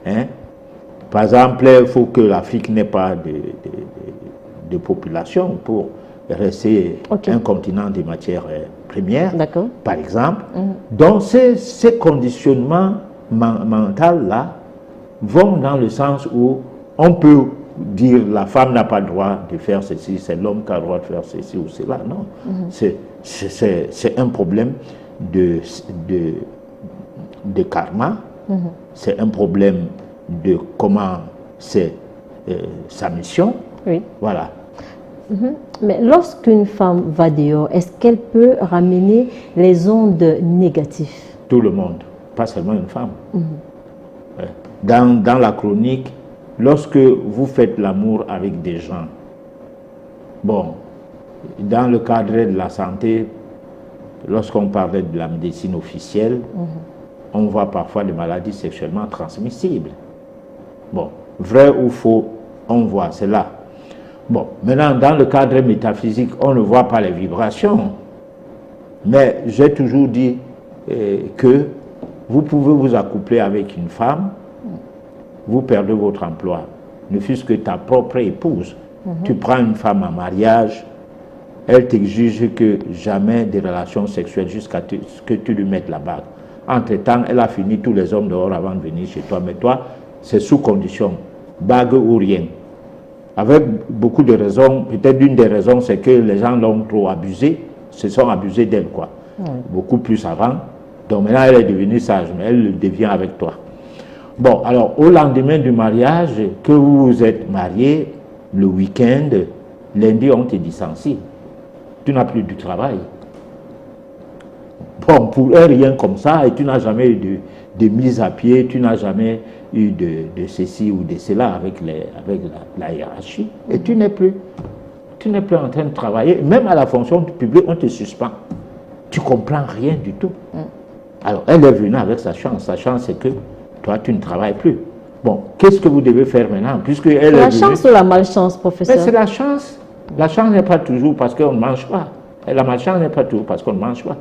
Hein. Par exemple, il faut que l'Afrique n'ait pas de population pour rester un continent de matières premières, par exemple. Donc ces conditionnements mentaux-là vont dans le sens où on peut dire la femme n'a pas le droit de faire ceci, c'est l'homme qui a le droit de faire ceci ou cela. Non, c'est un problème de karma, c'est un problème de comment c'est sa mission. Voilà. Mais lorsqu'une femme va dehors, est-ce qu'elle peut ramener les ondes négatives? Tout le monde, pas seulement une femme. Dans la chronique, lorsque vous faites l'amour avec des gens, bon, dans le cadre de la santé, lorsqu'on parlait de la médecine officielle, on voit parfois des maladies sexuellement transmissibles. Bon, vrai ou faux, on voit cela. Bon, maintenant, dans le cadre métaphysique, on ne voit pas les vibrations. Mais j'ai toujours dit que vous pouvez vous accoupler avec une femme, vous perdez votre emploi, ne fût-ce que ta propre épouse. Tu prends une femme en mariage, elle t'exige que jamais des relations sexuelles jusqu'à ce que tu lui mettes la bague. Entre-temps, elle a fini tous les hommes dehors avant de venir chez toi. Mais toi, c'est sous condition, bague ou rien. Avec beaucoup de raisons, peut-être une des raisons, c'est que les gens l'ont trop abusé, se sont abusés d'elle, quoi. Beaucoup plus avant. Donc maintenant, elle est devenue sage, mais elle le devient avec toi. Bon, alors, au lendemain du mariage, que vous vous êtes marié, le week-end, lundi, on te licencie. Tu n'as plus du travail. Bon, pour un rien comme ça, et tu n'as jamais eu de mise à pied, tu n'as jamais eu de ceci ou de cela avec la hiérarchie, et tu n'es plus en train de travailler. Même à la fonction publique, on te suspend. Tu ne comprends rien du tout. Alors, elle est venue avec sa chance. Sa chance, c'est que toi, tu ne travailles plus. Bon, qu'est-ce que vous devez faire maintenant? Puisque elle la chance ou la malchance, professeur? C'est la chance. La chance n'est pas toujours parce qu'on ne mange pas. Et la malchance n'est pas toujours parce qu'on ne mange pas.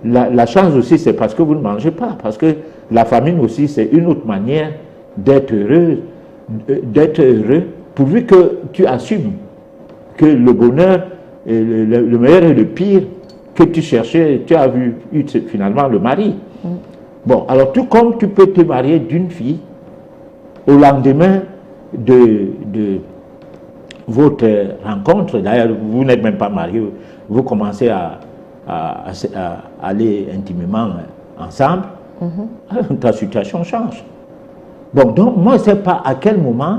La chance aussi, c'est parce que vous ne mangez pas. Parce que la famine aussi, c'est une autre manière d'être heureux, pourvu que tu assumes que le bonheur, le meilleur et le pire que tu cherchais, tu as eu finalement le mari. Bon, alors tout comme tu peux te marier d'une fille, au lendemain de votre rencontre, d'ailleurs vous n'êtes même pas marié, vous commencez à aller intimement ensemble, ta situation change. Bon, donc moi je ne sais pas à quel moment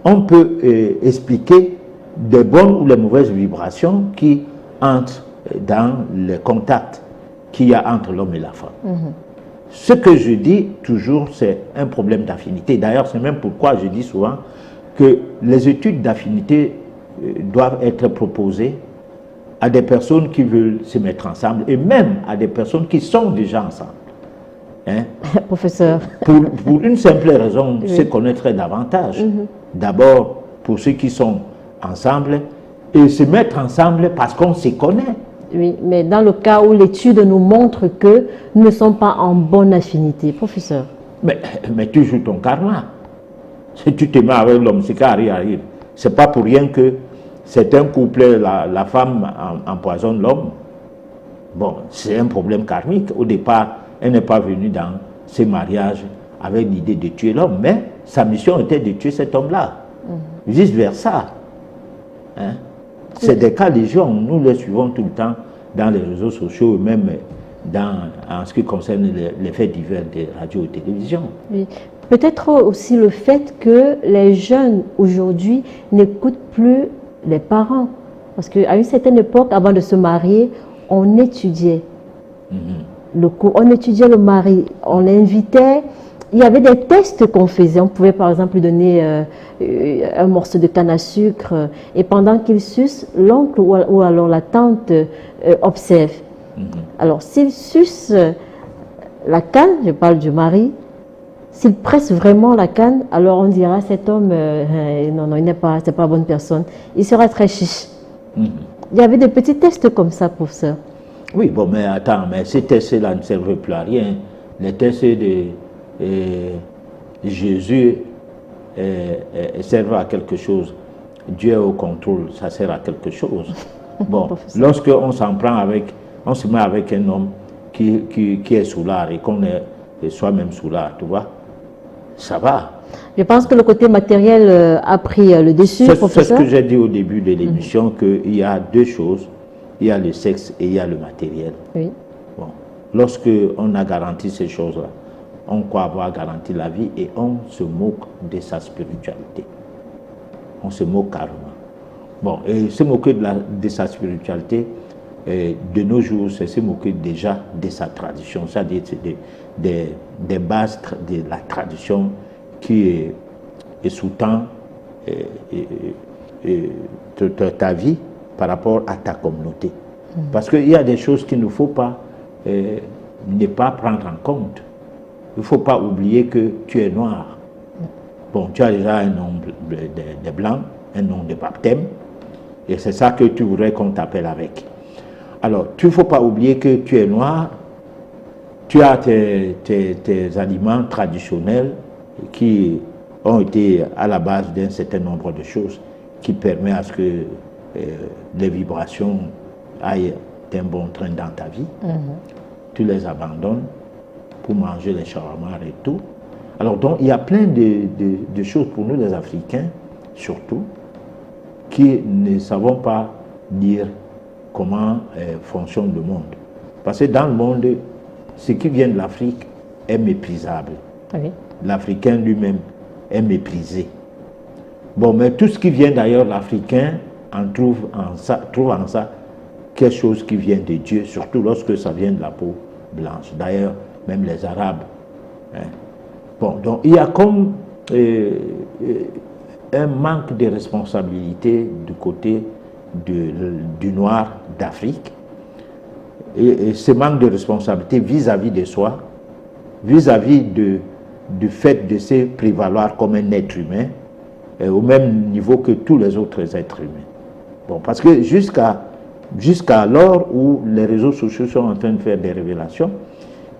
on peut expliquer des bonnes ou les mauvaises vibrations qui entrent dans le contact qu'il y a entre l'homme et la femme. Ce que je dis toujours, c'est un problème d'affinité. D'ailleurs, c'est même pourquoi je dis souvent que les études d'affinité doivent être proposées à des personnes qui veulent se mettre ensemble et même à des personnes qui sont déjà ensemble. Hein? Professeur. Pour une simple raison, se connaître davantage. D'abord, pour ceux qui sont ensemble, et se mettre ensemble parce qu'on se connaît. Oui, mais dans le cas où l'étude nous montre que nous ne sommes pas en bonne affinité, professeur. Mais tu joues ton karma. Si tu te mets avec l'homme, c'est qu'arrive. C'est pas pour rien que c'est un couple, la femme empoisonne l'homme. Bon, c'est un problème karmique. Au départ, elle n'est pas venue dans ce mariage avec l'idée de tuer l'homme, mais sa mission était de tuer cet homme-là. Vice-versa. Hein? C'est des cas légion, nous les suivons tout le temps dans les réseaux sociaux, même en ce qui concerne les faits divers des radios et télévisions. Oui. Peut-être aussi le fait que les jeunes aujourd'hui n'écoutent plus les parents. Parce qu'à une certaine époque, avant de se marier, on étudiait le cours, on étudiait le mari, on l'invitait. Il y avait des tests qu'on faisait. On pouvait par exemple lui donner un morceau de canne à sucre et pendant qu'il suce, l'oncle ou alors la tante observe. Alors s'il suce la canne, je parle du mari, s'il presse vraiment la canne, alors on dira cet homme, non, il n'est pas, c'est pas la bonne personne. Il sera très chiche. Il y avait des petits tests comme ça, professeur. Oui, bon, mais attends, mais ces tests-là ne servent plus à rien. Les tests de Jésus servent à quelque chose. Dieu est au contrôle, ça sert à quelque chose. Bon, lorsqu'on s'en prend on se met avec un homme qui est soulard et qu'on est soi-même soulard, tu vois, ça va. Je pense que le côté matériel a pris le dessus, professeur. C'est ce que j'ai dit au début de l'émission, qu'il y a deux choses. Il y a le sexe et il y a le matériel. Oui. Bon, lorsque on a garanti ces choses-là, on croit avoir garanti la vie et on se moque de sa spiritualité. On se moque carrément. Bon, et se moquer de sa spiritualité, de nos jours, c'est se moquer déjà de sa tradition, c'est-à-dire des bases de la tradition qui est sous-tend ta vie par rapport à ta communauté. Parce qu'il y a des choses qu'il ne faut pas ne pas prendre en compte. Il ne faut pas oublier que tu es noir. Bon, tu as déjà un nom de blanc, un nom de baptême, et c'est ça que tu voudrais qu'on t'appelle avec. Alors, il ne faut pas oublier que tu es noir, tu as tes aliments traditionnels qui ont été à la base d'un certain nombre de choses qui permettent à ce que les vibrations aillent d'un bon train dans ta vie. Tu les abandonnes pour manger les shawarma et tout. Alors donc il y a plein de choses pour nous les Africains, surtout, qui ne savons pas dire comment fonctionne le monde. Parce que dans le monde, ce qui vient de l'Afrique est méprisable. Oui. L'Africain lui-même est méprisé. Bon, mais tout ce qui vient d'ailleurs de l'Africain trouve en ça quelque chose qui vient de Dieu, surtout lorsque ça vient de la peau blanche. D'ailleurs, même les Arabes. Hein. Bon, donc il y a comme un manque de responsabilité du côté du noir d'Afrique. Et ce manque de responsabilité vis-à-vis de soi, vis-à-vis du fait de se prévaloir comme un être humain, au même niveau que tous les autres êtres humains. Bon, parce que jusqu'à l'heure où les réseaux sociaux sont en train de faire des révélations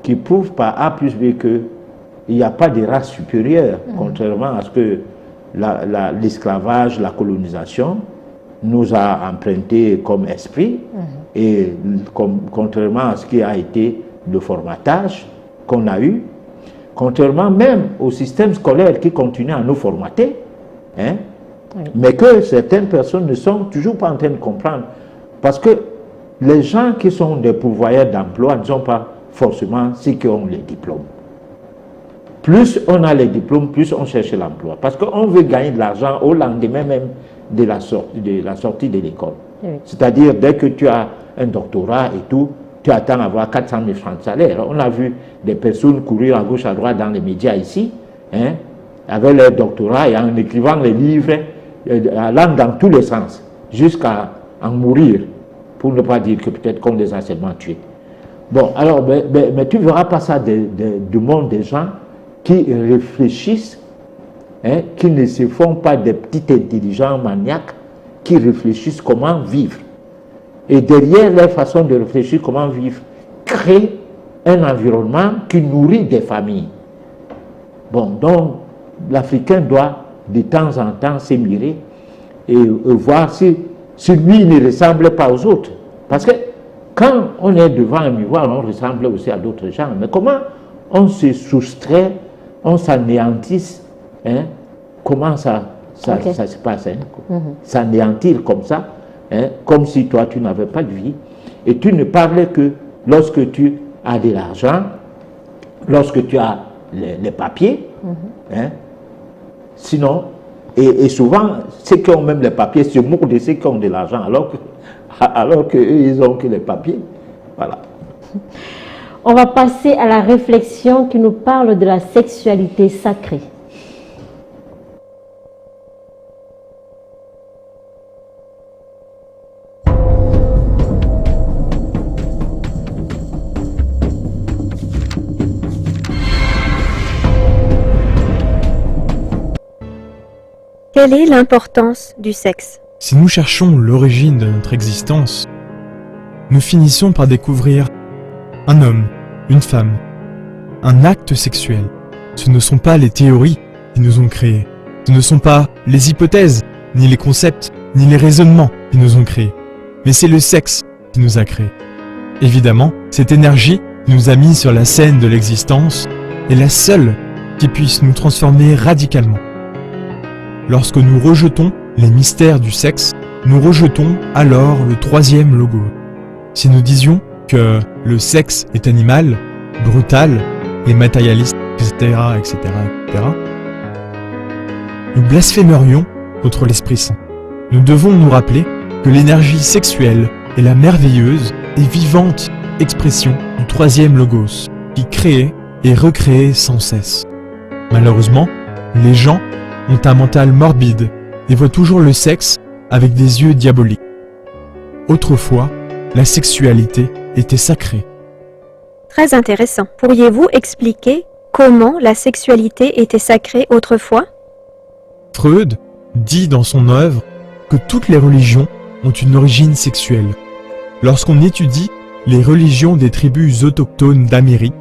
qui prouvent par A plus B qu'il n'y a pas de race supérieure, contrairement à ce que l'esclavage, la colonisation nous a emprunté comme esprit, et contrairement à ce qui a été le formatage qu'on a eu, contrairement même au système scolaire qui continue à nous formater, hein, mais que certaines personnes ne sont toujours pas en train de comprendre. Parce que les gens qui sont des pourvoyeurs d'emploi ne sont pas forcément ceux qui ont les diplômes. Plus on a les diplômes, plus on cherche l'emploi. Parce qu'on veut gagner de l'argent au lendemain même de la sortie de l'école. Oui. C'est-à-dire, dès que tu as un doctorat et tout, tu attends avoir 400 000 francs de salaire. On a vu des personnes courir à gauche, à droite dans les médias ici, hein, avec leur doctorat et en écrivant les livres, allant dans tous les sens, jusqu'à en mourir, pour ne pas dire que peut-être qu'on les a seulement tués. Bon, alors, mais tu ne verras pas ça du monde des gens qui réfléchissent, hein, qui ne se font pas des petits intelligents maniaques, qui réfléchissent comment vivre. Et derrière leur façon de réfléchir comment vivre, créent un environnement qui nourrit des familles. Bon, donc, l'Africain doit de temps en temps s'émirer et voir si lui ne ressemble pas aux autres. Parce que quand on est devant un miroir, on ressemble aussi à d'autres gens. Mais comment on se soustrait, on s'anéantisse, hein? Comment ça se passe, hein? S'anéantir comme ça, hein? Comme si toi tu n'avais pas de vie. Et tu ne parlais que lorsque tu as de l'argent, lorsque tu as les papiers, hein? Sinon, et souvent, ceux qui ont même les papiers se moquent de ceux qui ont de l'argent, alors qu'eux, ils n'ont que les papiers. Voilà. On va passer à la réflexion qui nous parle de la sexualité sacrée. Quelle est l'importance du sexe? Si nous cherchons l'origine de notre existence, nous finissons par découvrir un homme, une femme, un acte sexuel. Ce ne sont pas les théories qui nous ont créés. Ce ne sont pas les hypothèses, ni les concepts, ni les raisonnements qui nous ont créés. Mais c'est le sexe qui nous a créés. Évidemment, cette énergie qui nous a mis sur la scène de l'existence est la seule qui puisse nous transformer radicalement. Lorsque nous rejetons les mystères du sexe, nous rejetons alors le troisième logo. Si nous disions que le sexe est animal, brutal et matérialiste, etc., etc., etc., nous blasphémerions contre l'Esprit Saint. Nous devons nous rappeler que l'énergie sexuelle est la merveilleuse et vivante expression du troisième logos, qui crée et recrée sans cesse. Malheureusement, les gens ont un mental morbide et voient toujours le sexe avec des yeux diaboliques. Autrefois, la sexualité était sacrée. Très intéressant. Pourriez-vous expliquer comment la sexualité était sacrée autrefois? Freud dit dans son œuvre que toutes les religions ont une origine sexuelle. Lorsqu'on étudie les religions des tribus autochtones d'Amérique,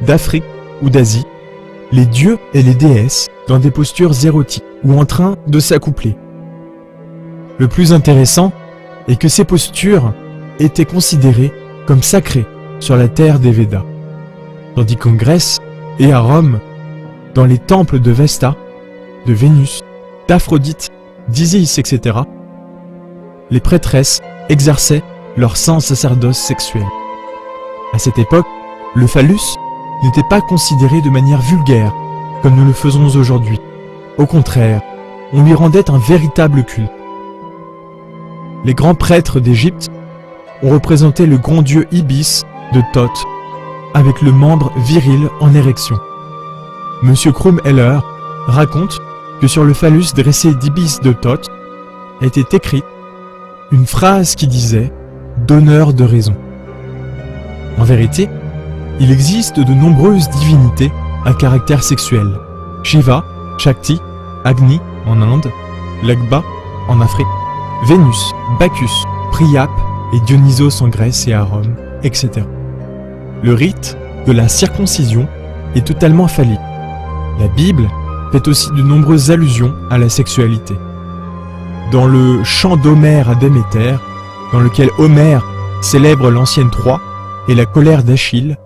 d'Afrique ou d'Asie, les dieux et les déesses dans des postures érotiques ou en train de s'accoupler. Le plus intéressant est que ces postures étaient considérées comme sacrées sur la terre des Védas, tandis qu'en Grèce et à Rome, dans les temples de Vesta, de Vénus, d'Aphrodite, d'Isis, etc., les prêtresses exerçaient leur saint sacerdoce sexuel. À cette époque, le phallus n'était pas considéré de manière vulgaire, comme nous le faisons aujourd'hui. Au contraire, on lui rendait un véritable culte. Les grands prêtres d'Égypte ont représenté le grand dieu Ibis de Thoth, avec le membre viril en érection. Monsieur Krumheller raconte que sur le phallus dressé d'Ibis de Thoth était écrite une phrase qui disait « donneur de raison ». En vérité, il existe de nombreuses divinités à caractère sexuel. Shiva, Shakti, Agni en Inde, Lagba en Afrique, Vénus, Bacchus, Priape et Dionysos en Grèce et à Rome, etc. Le rite de la circoncision est totalement phallique. La Bible fait aussi de nombreuses allusions à la sexualité. Dans le chant d'Homère à Déméter, dans lequel Homère célèbre l'ancienne Troie et la colère d'Achille,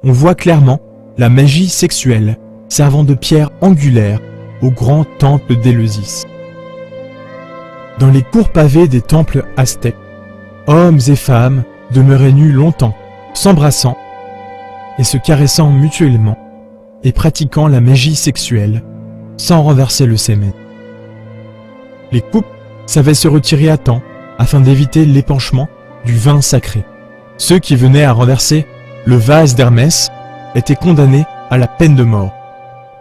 on voit clairement la magie sexuelle servant de pierre angulaire au grand temple d'Éleusis. Dans les cours pavés des temples aztèques, hommes et femmes demeuraient nus longtemps, s'embrassant et se caressant mutuellement et pratiquant la magie sexuelle sans renverser le sémen. Les couples savaient se retirer à temps afin d'éviter l'épanchement du vin sacré. Ceux qui venaient à renverser le vase d'Hermès étaient condamnés à la peine de mort.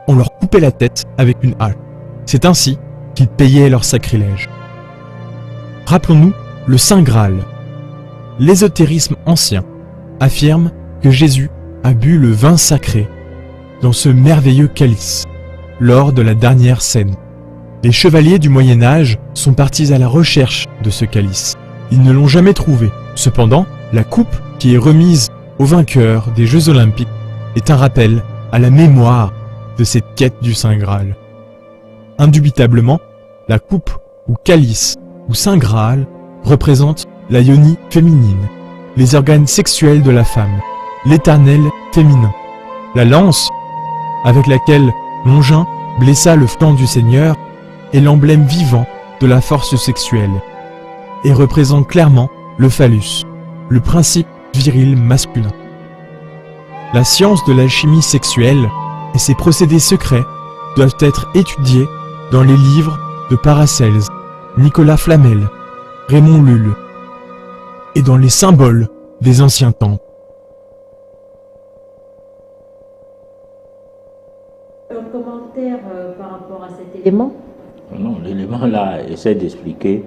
On leur coupait la tête avec une hache. C'est ainsi qu'ils payaient leur sacrilège. Rappelons-nous le Saint Graal. L'ésotérisme ancien affirme que Jésus a bu le vin sacré dans ce merveilleux calice lors de la dernière scène. Les chevaliers du Moyen-Âge sont partis à la recherche de ce calice. Ils ne l'ont jamais trouvé. Cependant, la coupe qui est remise au vainqueur des Jeux Olympiques est un rappel à la mémoire de cette quête du Saint Graal. Indubitablement, la coupe ou calice ou Saint Graal représente la yoni féminine, les organes sexuels de la femme, l'éternel féminin. La lance avec laquelle Longin blessa le flanc du Seigneur est l'emblème vivant de la force sexuelle et représente clairement le phallus, le principe viril masculin. La science de l'alchimie sexuelle et ses procédés secrets doivent être étudiés dans les livres de Paracelse, Nicolas Flamel, Raymond Lulle et dans les symboles des anciens temples. Un commentaire par rapport à cet élément? Non, l'élément là essaie d'expliquer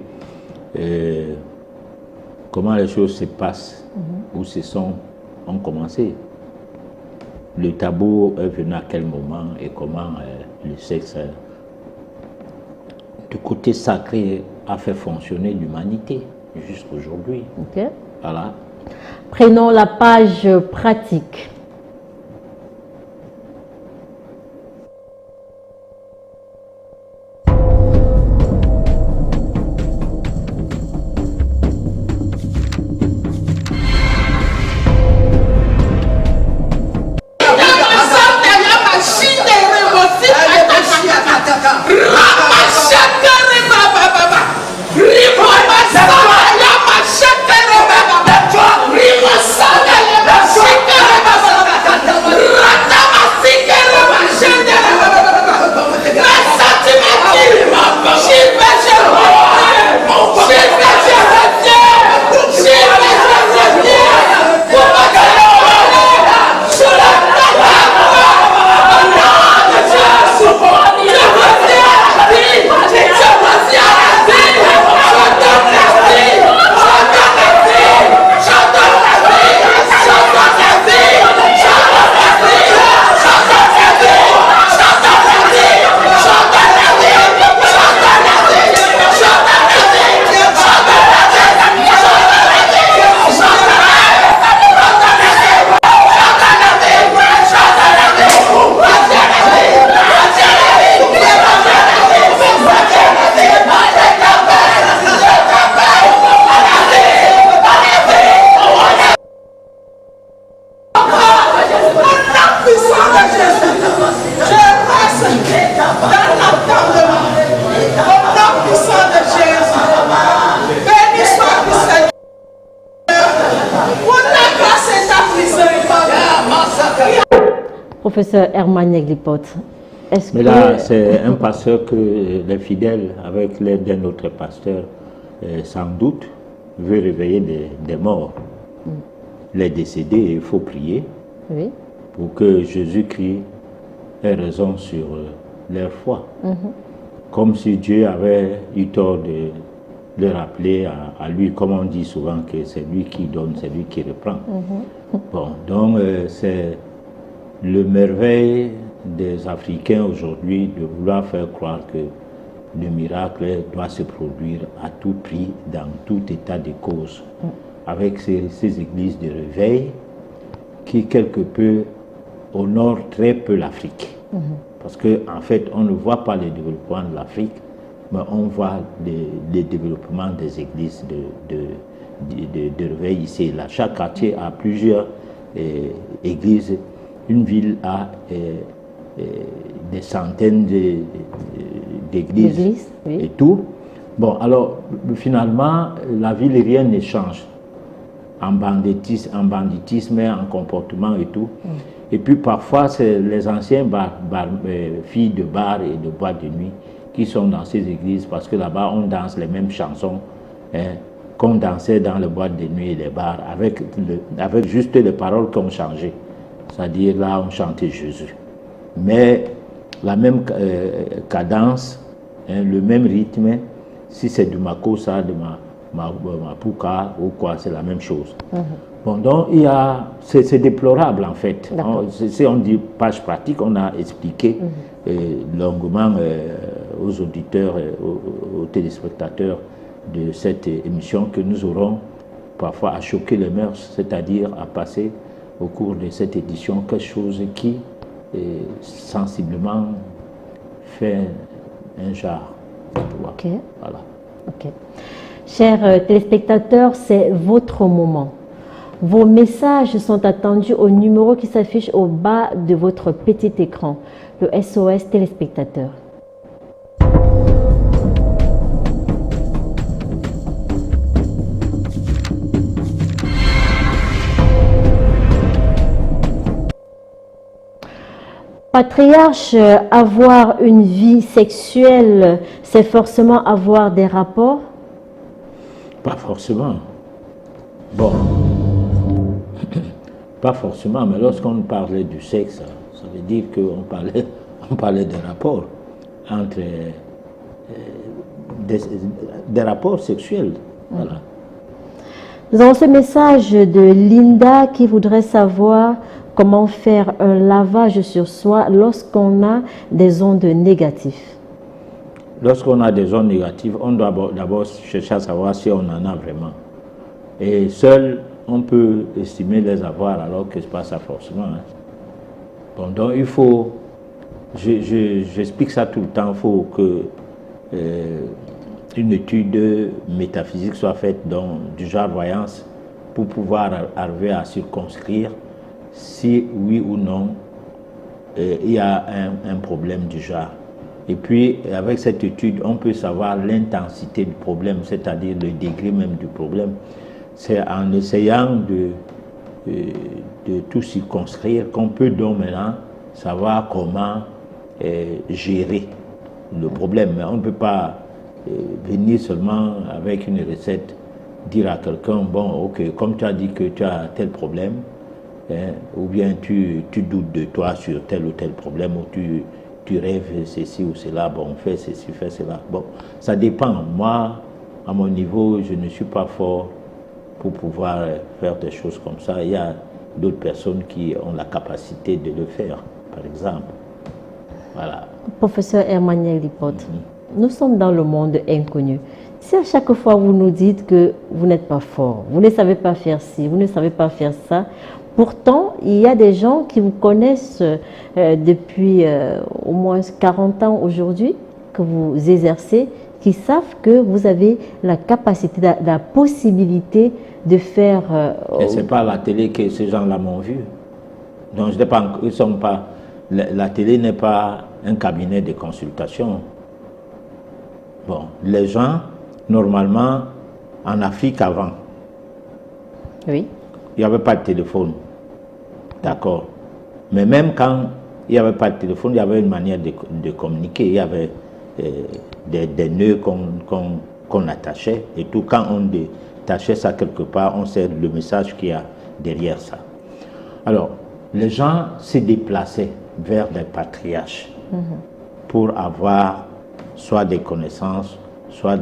comment les choses se passent, où ont commencé. Le tabou est venu à quel moment et comment le sexe, du côté sacré, a fait fonctionner l'humanité jusqu'aujourd'hui. Ok. Voilà. Prenons la page pratique. Professeur Herman Neglipote, est-ce Mais que... là, c'est un pasteur que les fidèles, avec l'aide d'un autre pasteur, sans doute, veut réveiller des morts. Les décédés, il faut prier Oui. pour que Jésus-Christ ait raison sur leur foi. Comme si Dieu avait eu tort de le rappeler à lui, comme on dit souvent que c'est lui qui donne, c'est lui qui reprend. Bon, donc c'est le merveille des Africains aujourd'hui de vouloir faire croire que le miracle doit se produire à tout prix, dans tout état de cause, avec ces églises de réveil qui quelque peu honorent très peu l'Afrique. Parce qu'en fait, on ne voit pas le développement de l'Afrique, mais on voit le développement des églises de réveil ici et là. Chaque quartier a plusieurs églises. Une ville a des centaines d'églises oui. et tout. Bon, alors finalement, la ville, rien ne change en banditisme, en comportement et tout. Et puis parfois, c'est les anciens filles de bar et de boîte de nuit qui sont dans ces églises, parce que là-bas, on danse les mêmes chansons qu'on dansait dans les boîtes de nuit et les bars, avec juste les paroles qui ont changé. C'est-à-dire là, on chantait Jésus. Mais la même cadence, le même rythme, si c'est du Makossa, de Mapuka ou quoi, c'est la même chose. Bon, donc c'est déplorable en fait. Si on dit page pratique, on a expliqué longuement aux auditeurs, aux téléspectateurs de cette émission que nous aurons parfois à choquer les mœurs, c'est-à-dire à passer au cours de cette édition quelque chose qui sensiblement fait un genre. Ok. Voilà. Ok. Chers téléspectateurs, c'est votre moment. Vos messages sont attendus au numéro qui s'affiche au bas de votre petit écran, le SOS téléspectateur. Patriarche, avoir une vie sexuelle, c'est forcément avoir des rapports? Pas forcément. Bon, pas forcément, mais lorsqu'on parlait du sexe, ça veut dire qu'on parlait des rapports entre des rapports sexuels. Voilà. Nous avons ce message de Linda qui voudrait savoir comment faire un lavage sur soi lorsqu'on a des ondes négatives. Lorsqu'on a des ondes négatives, on doit d'abord chercher à savoir si on en a vraiment. Et seul, on peut estimer les avoir alors que ce n'est pas ça forcément. Hein. Bon, donc il faut, j'explique ça tout le temps, il faut que une étude métaphysique soit faite du genre voyance pour pouvoir arriver à circonscrire si oui ou non il y a un problème du genre. Et puis avec cette étude, on peut savoir l'intensité du problème, c'est-à-dire le degré même du problème. C'est en essayant de tout circonscrire qu'on peut donc maintenant savoir comment gérer le problème. Mais on ne peut pas venir seulement avec une recette, dire à quelqu'un, bon, ok, comme tu as dit que tu as tel problème, hein, ou bien tu doutes de toi sur tel ou tel problème, ou tu rêves ceci ou cela, bon, fais ceci, fais cela. Bon, ça dépend. Moi, à mon niveau, je ne suis pas fort pour pouvoir faire des choses comme ça. Il y a d'autres personnes qui ont la capacité de le faire, par exemple. Voilà. Professeur Emmanuel Lipote, nous sommes dans le monde inconnu. Si à chaque fois vous nous dites que vous n'êtes pas fort, vous ne savez pas faire ci, vous ne savez pas faire ça, pourtant il y a des gens qui vous connaissent depuis au moins 40 ans aujourd'hui, que vous exercez, qui savent que vous avez la capacité, la possibilité de faire... Et ce n'est pas à la télé que ces gens-là m'ont vu. Donc, ils sont pas, la télé n'est pas un cabinet de consultation. Bon, les gens, normalement, en Afrique avant, oui. Il n'y avait pas de téléphone. D'accord. Mais même quand il n'y avait pas de téléphone, il y avait une manière de communiquer. Il y avait des nœuds qu'on attachait et tout. Quand on détachait ça quelque part, on sait le message qu'il y a derrière ça. Alors, les gens se déplaçaient vers des patriarches pour avoir soit des connaissances, soit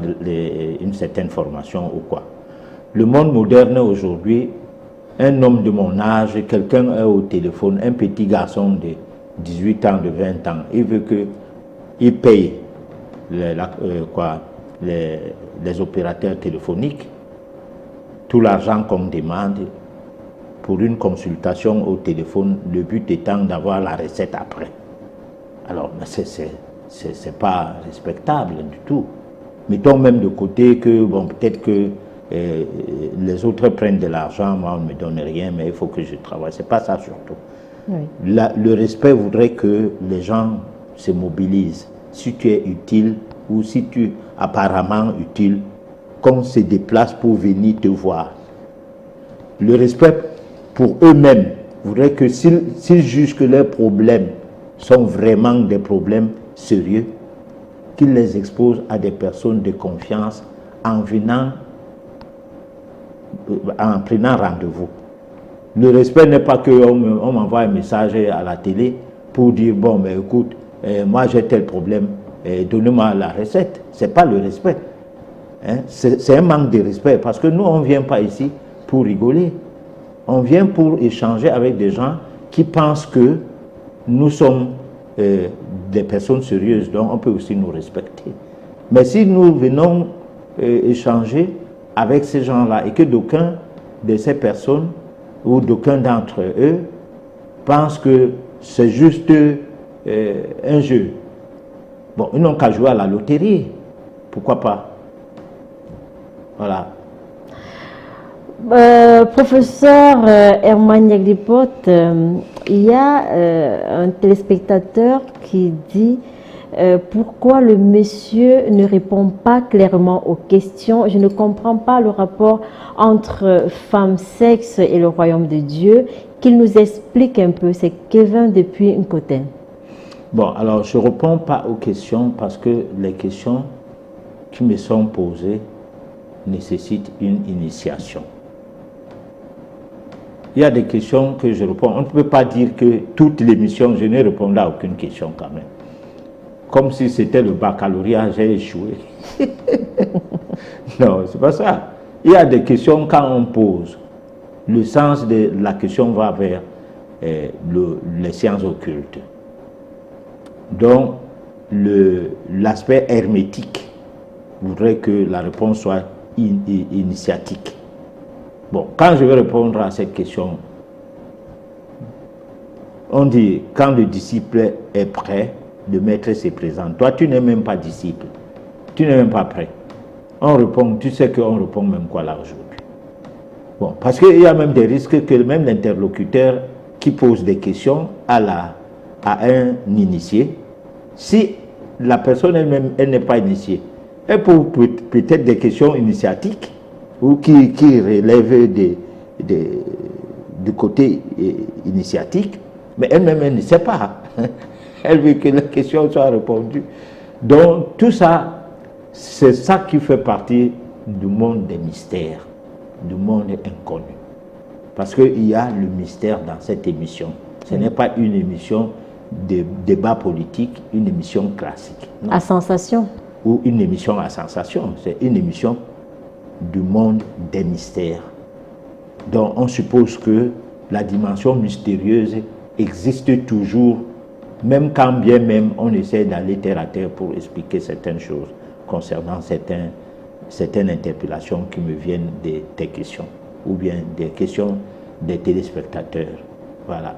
une certaine formation ou quoi. Le monde moderne aujourd'hui, un homme de mon âge, quelqu'un est au téléphone, un petit garçon de 18 ans, de 20 ans, il veut qu'il paye les opérateurs téléphoniques, tout l'argent qu'on demande pour une consultation au téléphone, le but étant d'avoir la recette après. Alors, c'est pas respectable du tout. Mettons même de côté que, bon, peut-être que les autres prennent de l'argent, moi on ne me donne rien, mais il faut que je travaille. C'est pas ça surtout. Oui. Le respect voudrait que les gens se mobilisent. Si tu es utile ou si tu es apparemment utile, qu'on se déplace pour venir te voir. Le respect pour eux-mêmes voudrait que s'ils jugent que leurs problèmes sont vraiment des problèmes sérieux, qu'ils les exposent à des personnes de confiance en prenant rendez-vous. Le respect n'est pas qu'on m'envoie un message à la télé pour dire, bon, mais écoute, moi j'ai tel problème, donnez-moi la recette. Ce n'est pas le respect. Hein? C'est un manque de respect parce que nous, on ne vient pas ici pour rigoler. On vient pour échanger avec des gens qui pensent que nous sommes des personnes sérieuses, donc on peut aussi nous respecter. Mais si nous venons échanger avec ces gens-là et que d'aucuns de ces personnes ou d'aucuns d'entre eux pensent que c'est juste un jeu, bon, ils n'ont qu'à jouer à la loterie, pourquoi pas? Voilà. Professeur Herman Yaglipote, il y a un téléspectateur qui dit pourquoi le monsieur ne répond pas clairement aux questions. Je ne comprends pas le rapport entre femme, sexe et le royaume de Dieu. Qu'il nous explique un peu. C'est Kevin depuis Nkoten. Bon, alors je ne réponds pas aux questions parce que les questions qui me sont posées nécessitent une initiation. Il y a des questions que je réponds. On ne peut pas dire que toute l'émission, je n'ai répondu à aucune question quand même. Comme si c'était le baccalauréat, j'ai échoué. Non, c'est pas ça. Il y a des questions quand on pose. Le sens de la question va vers les sciences occultes. Donc, l'aspect hermétique voudrait que la réponse soit initiatique. Bon, quand je vais répondre à cette question, on dit, quand le disciple est prêt, le maître se présente. Toi, tu n'es même pas disciple. Tu n'es même pas prêt. On répond, tu sais qu'on répond même quoi là aujourd'hui. Bon, parce qu'il y a même des risques que même l'interlocuteur qui pose des questions à un initié, si la personne elle-même, elle n'est pas initiée, elle pose peut-être des questions initiatiques ou qui relèvent du côté initiatique, mais elle-même, elle ne sait pas. Elle veut que la question soit répondue. Donc, tout ça, c'est ça qui fait partie du monde des mystères, du monde inconnu. Parce qu'il y a le mystère dans cette émission. Ce n'est pas une émission de débat politique, une émission classique. Non. À sensation. Ou une émission à sensation. C'est une émission du monde des mystères. Donc, on suppose que la dimension mystérieuse existe toujours, même quand bien même on essaie d'aller terre à terre pour expliquer certaines choses concernant certaines interpellations qui me viennent des questions, ou bien des questions des téléspectateurs. Voilà.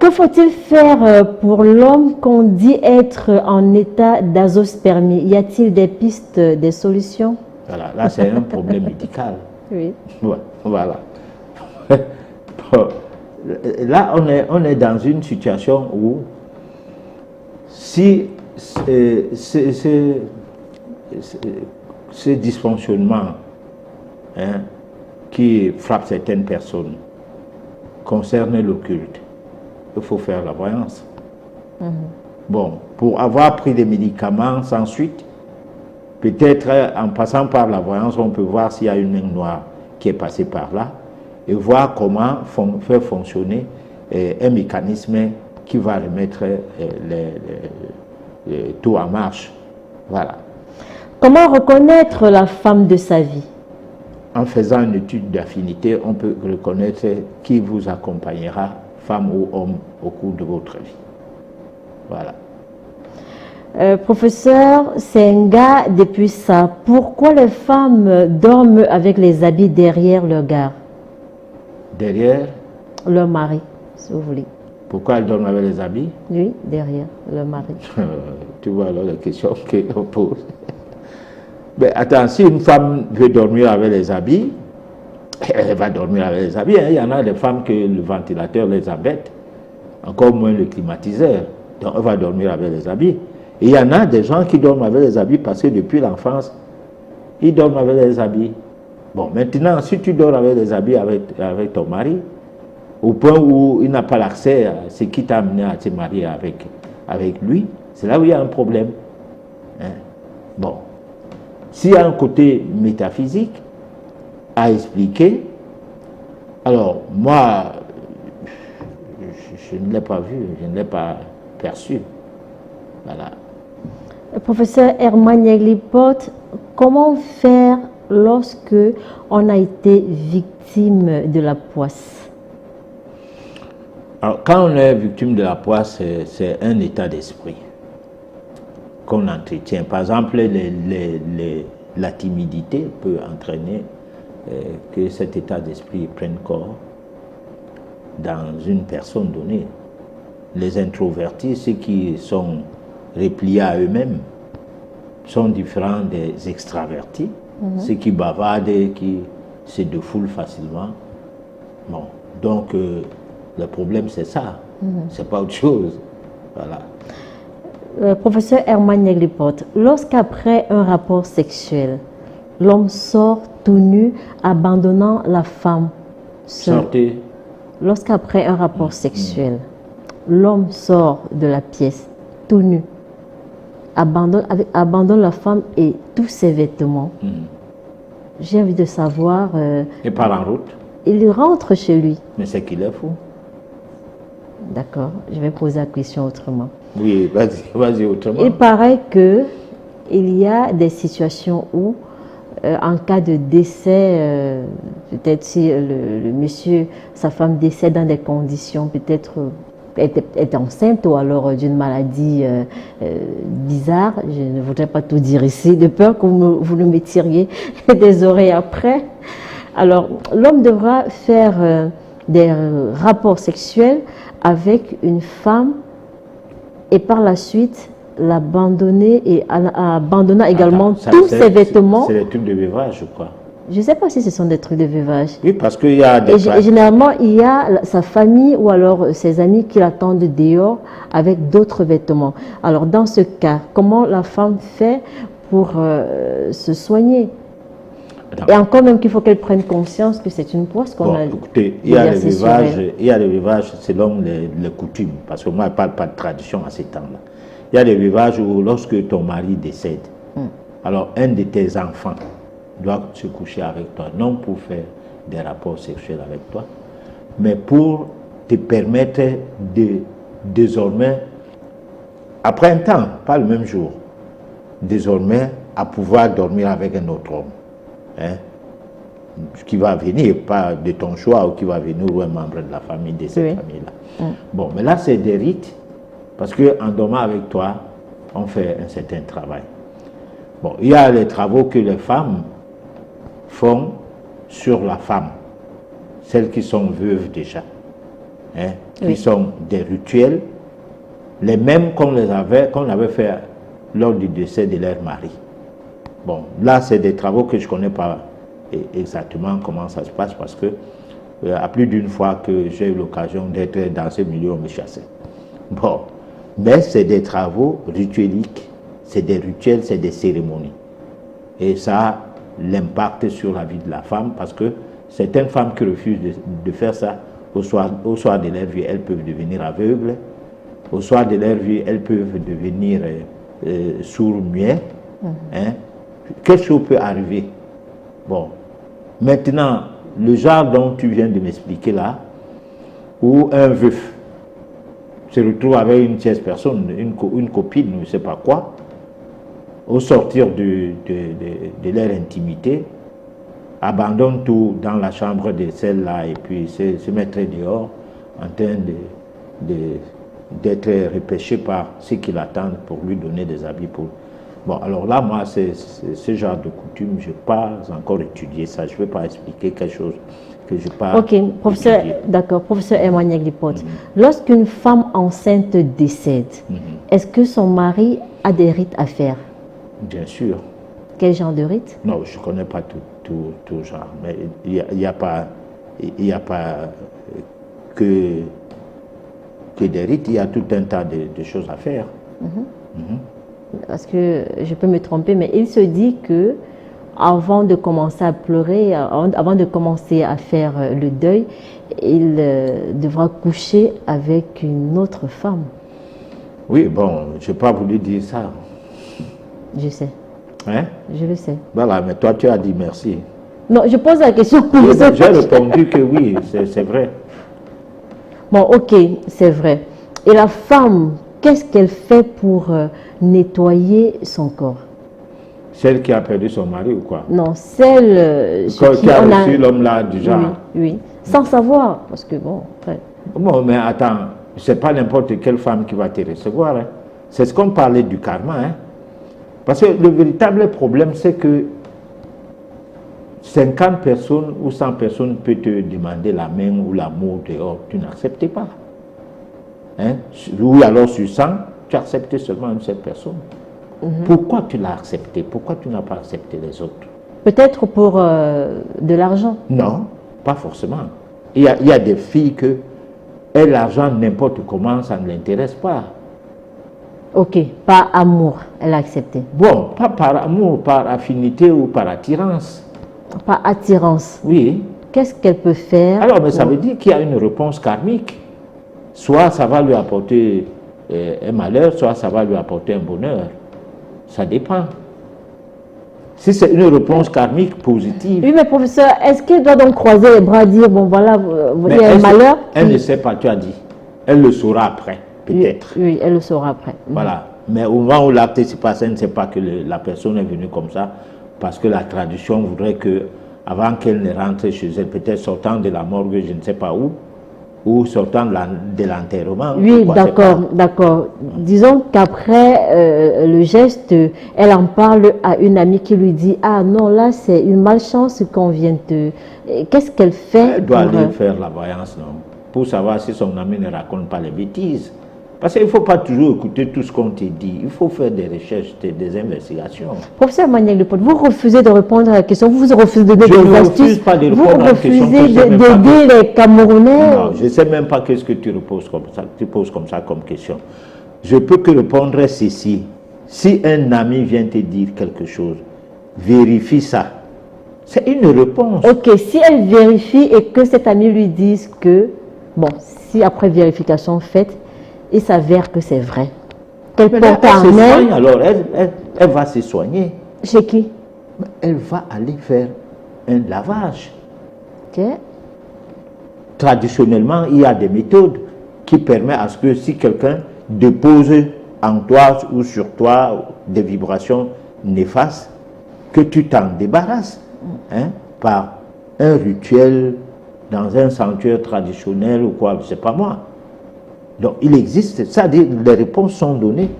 Que faut-il faire pour l'homme qu'on dit être en état d'azospermie? Y a-t-il des pistes, des solutions? Voilà, là c'est un problème médical. Oui. Ouais, voilà. Là, on est dans une situation où si ce dysfonctionnement qui frappe certaines personnes concerne l'occulte, il faut faire la voyance. Bon, pour avoir pris des médicaments sans suite, peut-être en passant par la voyance, on peut voir s'il y a une main noire qui est passée par là et voir comment faire fonctionner un mécanisme qui va remettre tout en marche. Voilà. Comment reconnaître la femme de sa vie? En faisant une étude d'affinité, on peut reconnaître qui vous accompagnera, femme ou homme, au cours de votre vie. Voilà. Professeur Senga depuis ça, pourquoi les femmes dorment avec les habits derrière leur gars? Derrière? Leur mari, si vous voulez. Pourquoi elles dorment avec les habits? Oui, derrière leur mari. Tu vois alors la question qu'on pose. Mais attends, si une femme veut dormir avec les habits, elle va dormir avec les habits. Il y en a des femmes que le ventilateur les embête, encore moins le climatiseur. Donc elle va dormir avec les habits. Et il y en a des gens qui dorment avec les habits parce que depuis l'enfance, ils dorment avec les habits. Bon, maintenant, si tu dors avec les habits avec ton mari, au point où il n'a pas l'accès à ce qui t'a amené à te marier avec lui, c'est là où il y a un problème. Bon. S'il y a un côté métaphysique à expliquer, alors moi, je ne l'ai pas vu, je ne l'ai pas perçu. Voilà. Professeur Herman Yaglipote, comment faire lorsque on a été victime de la poisse? Alors, quand on est victime de la poisse, c'est un état d'esprit qu'on entretient. Par exemple, la timidité peut entraîner que cet état d'esprit prenne corps dans une personne donnée. Les introvertis, ceux qui sont repliés à eux-mêmes, sont différents des extravertis, ceux qui bavardent et qui se défoulent facilement. Bon, donc le problème c'est ça, c'est pas autre chose. Voilà. Professeur Herman Negliporte, lorsqu'après un rapport sexuel, l'homme sort tout nu, abandonnant la femme seule. Sortez. Lorsqu'après un rapport sexuel, l'homme sort de la pièce tout nu, abandonne la femme et tous ses vêtements. J'ai envie de savoir... et part en route. Il rentre chez lui. Mais c'est qu'il est fou. D'accord, je vais poser la question autrement. Oui, vas-y autrement. Il paraît que il y a des situations où, en cas de décès, peut-être si le monsieur, sa femme décède dans des conditions peut-être est enceinte ou alors d'une maladie bizarre, je ne voudrais pas tout dire ici, de peur que vous ne me tiriez des oreilles après. Alors, l'homme devra faire des rapports sexuels avec une femme et par la suite l'abandonner et abandonnant également tous ses vêtements. C'est des trucs de veuvage, je crois. Je ne sais pas si ce sont des trucs de veuvage. Oui, parce qu'il y a des... Et généralement, il y a sa famille ou alors ses amis qui l'attendent dehors avec d'autres vêtements. Alors, dans ce cas, comment la femme fait pour se soigner? Et encore même qu'il faut qu'elle prenne conscience que c'est une poisse qu'on a. Écoutez, il y a des veuvages selon les coutumes, parce que moi je ne parle pas de tradition à ces temps-là. Il y a des veuvages où lorsque ton mari décède, alors un de tes enfants doit se coucher avec toi, non pour faire des rapports sexuels avec toi, mais pour te permettre de désormais, après un temps, pas le même jour, désormais à pouvoir dormir avec un autre homme. Qui va venir, pas de ton choix, ou qui va venir, ou un membre de la famille, de cette famille-là. Bon, mais là, c'est des rites, parce qu'en dormant avec toi, on fait un certain travail. Bon, il y a les travaux que les femmes font sur la femme, celles qui sont veuves déjà, qui sont des rituels, les mêmes qu'on avait fait lors du décès de leur mari. Bon, là, c'est des travaux que je ne connais pas exactement comment ça se passe parce que à plus d'une fois que j'ai eu l'occasion d'être dans ce milieu, on me chassait. Bon, mais c'est des travaux ritueliques, c'est des rituels, c'est des cérémonies. Et ça a l'impact sur la vie de la femme parce que certaines femmes qui refusent de faire ça, au soir de leur vie, elles peuvent devenir aveugles. Au soir de leur vie, elles peuvent devenir sourds-muets. Quelque chose peut arriver. Bon, maintenant, le genre dont tu viens de m'expliquer là, où un veuf se retrouve avec une tierce personne, une copine, je ne sais pas quoi, au sortir de leur intimité, abandonne tout dans la chambre de celle-là et puis se mettre dehors en train d'être repêché par ceux qui l'attendent pour lui donner des habits pour... Bon, alors là, moi, c'est ce genre de coutume, je n'ai pas encore étudié ça. Je ne vais pas expliquer quelque chose que je n'ai pas étudié. Professeur, d'accord. Professeur Herman Negliporte, lorsqu'une femme enceinte décède, est-ce que son mari a des rites à faire? Bien sûr. Quel genre de rite? Non, je ne connais pas tout genre. Mais il n'y a pas que des rites, il y a tout un tas de choses à faire. Parce que je peux me tromper, mais il se dit que avant de commencer à pleurer, avant de commencer à faire le deuil, il devra coucher avec une autre femme. Oui, bon, je n'ai pas voulu dire ça. Je sais. Hein? Je le sais. Voilà, mais toi, tu as dit merci. Non, je pose la question pour vous. J'ai répondu que oui, c'est vrai. Bon, ok, c'est vrai. Et la femme, qu'est-ce qu'elle fait pour nettoyer son corps? Celle qui a perdu son mari ou quoi? Non, celle Qui a reçu l'homme là du genre. Oui, oui. Sans savoir, parce que bon, après... Bon, mais attends, c'est pas n'importe quelle femme qui va te recevoir. Hein. C'est ce qu'on parlait du karma. Hein. Parce que le véritable problème, c'est que 50 personnes ou 100 personnes peuvent te demander la main ou l'amour dehors. Tu n'acceptes pas. Hein? Ou alors sur 100, tu acceptes seulement une seule personne. Pourquoi tu l'as accepté? Pourquoi tu n'as pas accepté les autres? Peut-être pour de l'argent. Non, pas forcément. Il y a des filles que l'argent, n'importe comment, ça ne l'intéresse pas. Ok, par amour, elle a accepté. Bon, pas par amour, par affinité ou par attirance. Par attirance. Oui. Qu'est-ce qu'elle peut faire? Alors, mais ça veut dire qu'il y a une réponse karmique. Soit ça va lui apporter un malheur, soit ça va lui apporter un bonheur. Ça dépend. Si c'est une réponse karmique positive... Oui, mais professeur, est-ce qu'elle doit donc croiser les bras, dire, bon voilà, il y a un malheur? Elle ne sait pas, tu as dit. Elle le saura après, peut-être. Oui, elle le saura après. Voilà. Mais au moment où l'acte se passe, elle ne sait pas que la personne est venue comme ça, parce que la tradition voudrait que, avant qu'elle ne rentre chez elle, peut-être sortant de la morgue, je ne sais pas où, ou sortant de l'enterrement. Oui, d'accord, d'accord. Disons qu'après le geste, elle en parle à une amie qui lui dit « Ah non, là c'est une malchance qu'on vient de... » Qu'est-ce qu'elle fait? Elle doit aller faire la voyance, non? Pour savoir si son ami ne raconte pas les bêtises. Parce qu'il ne faut pas toujours écouter tout ce qu'on te dit. Il faut faire des recherches, des investigations. Professeur Maniel Lepote, vous refusez de répondre à la question, vous refusez de donner des astuces. Je ne refuse pas de répondre à la question. Vous refusez d'aider les Camerounais. Non, je ne sais même pas qu'est-ce que tu poses comme ça comme question. Je peux que répondre ceci. Si un ami vient te dire quelque chose, vérifie ça. C'est une réponse. Ok, si elle vérifie et que cet ami lui dise que, bon, si après vérification faite, il s'avère que c'est vrai. Qu'elle porte en elle. Alors, elle va se soigner. Chez qui? Elle va aller faire un lavage. Ok. Traditionnellement, il y a des méthodes qui permettent à ce que si quelqu'un dépose en toi ou sur toi des vibrations néfastes, que tu t'en débarrasses par un rituel dans un sanctuaire traditionnel ou quoi, je ne sais pas moi. Donc, il existe, ça dit, les réponses sont données,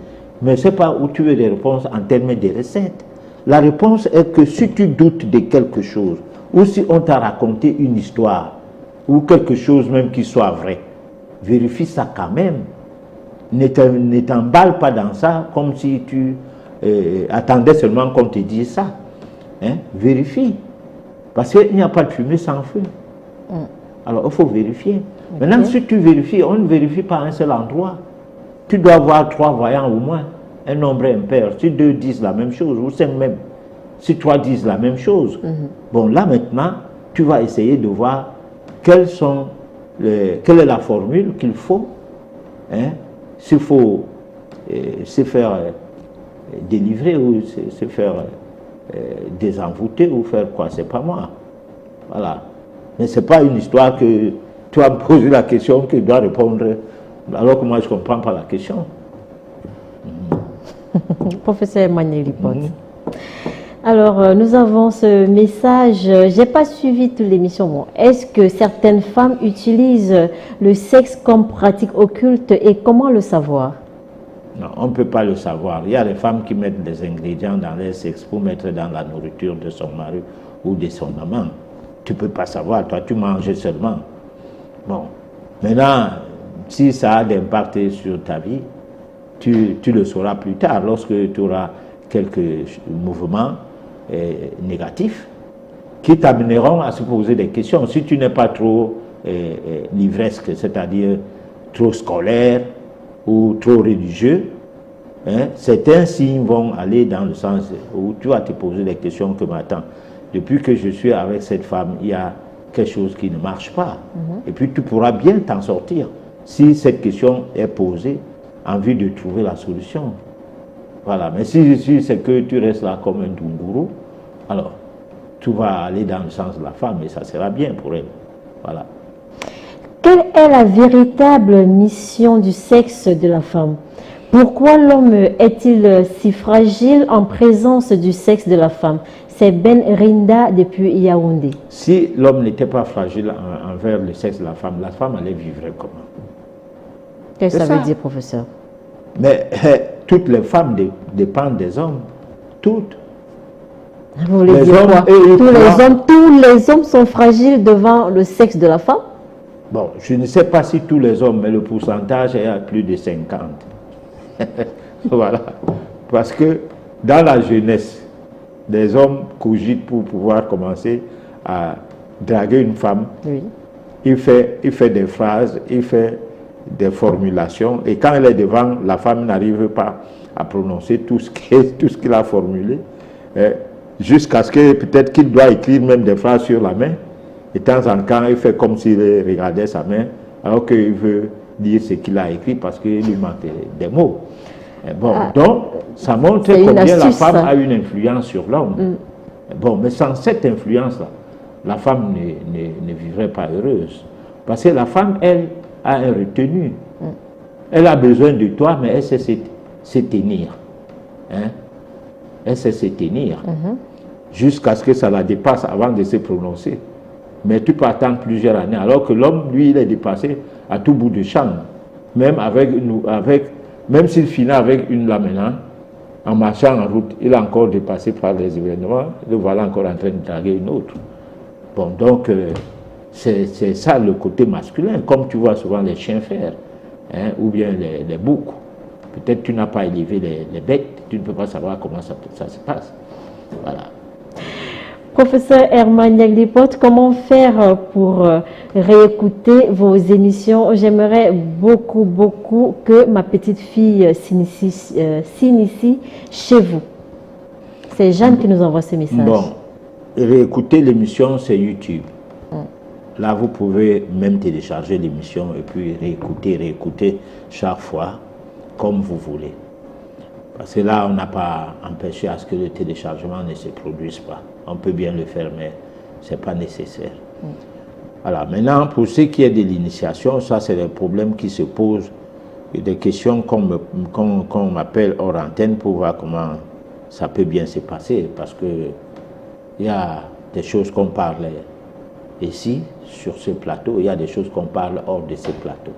mais ce n'est pas où tu veux les réponses en termes de recettes. La réponse est que si tu doutes de quelque chose, ou si on t'a raconté une histoire, ou quelque chose même qui soit vrai, vérifie ça quand même. Ne t'emballe pas dans ça comme si tu attendais seulement qu'on te dise ça. Vérifie. Parce qu'il n'y a pas de fumée sans feu. Alors, il faut vérifier. Maintenant, si tu vérifies, on ne vérifie pas à un seul endroit. Tu dois avoir 3 voyants au moins, un nombre impair. Si 2 disent la même chose, ou 5 même. Si 3 disent la même chose. Bon, là maintenant, tu vas essayer de voir quelle est la formule qu'il faut. S'il faut se faire délivrer ou se faire désenvoûter ou faire quoi, c'est pas moi. Voilà. Mais ce n'est pas une histoire que tu vas me poser la question que je dois répondre, alors que moi je ne comprends pas la question. Professeur Maniel Lepote. Alors, nous avons ce message. Je n'ai pas suivi toute l'émission. Bon, est-ce que certaines femmes utilisent le sexe comme pratique occulte et comment le savoir? Non, on ne peut pas le savoir. Il y a des femmes qui mettent des ingrédients dans leur sexe pour mettre dans la nourriture de son mari ou de son amant. Tu ne peux pas savoir, toi tu manges seulement. Bon, maintenant, si ça a d'impact sur ta vie, tu le sauras plus tard, lorsque tu auras quelques mouvements négatifs qui t'amèneront à se poser des questions. Si tu n'es pas trop livresque, c'est-à-dire trop scolaire ou trop religieux, certains signes vont aller dans le sens où tu vas te poser des questions comme attends, depuis que je suis avec cette femme, il y a quelque chose qui ne marche pas. Et puis tu pourras bien t'en sortir si cette question est posée en vue de trouver la solution. Voilà, mais si c'est que tu restes là comme un Dunguru, alors tu vas aller dans le sens de la femme et ça sera bien pour elle. Voilà. Quelle est la véritable mission du sexe de la femme? Pourquoi l'homme est-il si fragile en présence du sexe de la femme? C'est Ben Rinda depuis Yaoundé. Si l'homme n'était pas fragile envers le sexe de la femme allait vivre comment? Qu'est-ce que C'est ça veut ça. dire, professeur? Mais toutes les femmes dépendent des hommes. Toutes. Vous voulez Les dire hommes, quoi? eux, Tous les hommes sont fragiles devant le sexe de la femme? Bon, je ne sais pas si tous les hommes, mais le pourcentage est à plus de 50. Voilà. Parce que dans la jeunesse, des hommes cogitent pour pouvoir commencer à draguer une femme. Oui. Il fait des phrases, il fait des formulations, et quand elle est devant, la femme n'arrive pas à prononcer tout ce qu'il a formulé, jusqu'à ce que peut-être qu'il doit écrire même des phrases sur la main. Et de temps en temps, il fait comme s'il regardait sa main, alors qu'il veut dire ce qu'il a écrit parce qu'il lui manque des mots. Bon, donc, ça montre c'est une combien la astuce, femme ça. a une influence sur l'homme. Bon, mais sans cette influence-là, la femme ne vivrait pas heureuse. Parce que la femme, elle, a un retenu. Elle a besoin de toi, mais elle sait se tenir. Hein? Elle sait se tenir. Jusqu'à ce que ça la dépasse avant de se prononcer. Mais tu peux attendre plusieurs années, alors que l'homme, lui, il est dépassé à tout bout de champ. Même même s'il finit avec une là maintenant, en marchant en route, il est encore dépassé par les événements, le voilà encore en train de draguer une autre. Bon, donc, c'est ça le côté masculin, comme tu vois souvent les chiens faire, hein, ou bien les boucs. Peut-être tu n'as pas élevé les bêtes, tu ne peux pas savoir comment ça se passe. Voilà. Professeur Herman Yaglipot, comment faire pour réécouter vos émissions? J'aimerais beaucoup que ma petite fille s'initie chez vous. C'est Jeanne qui nous envoie ce message. Bon, réécouter l'émission, c'est YouTube. Là, vous pouvez même télécharger l'émission et puis réécouter chaque fois, comme vous voulez. Parce que là, on n'a pas empêché à ce que le téléchargement ne se produise pas. On peut bien le faire, mais ce n'est pas nécessaire. Voilà. Maintenant, pour ce qui est de l'initiation, ça, c'est des problèmes qui se posent, et des questions qu'on m'appelle hors antenne pour voir comment ça peut bien se passer. Parce qu'il y a des choses qu'on parle ici, sur ce plateau, il y a des choses qu'on parle hors de ce plateau.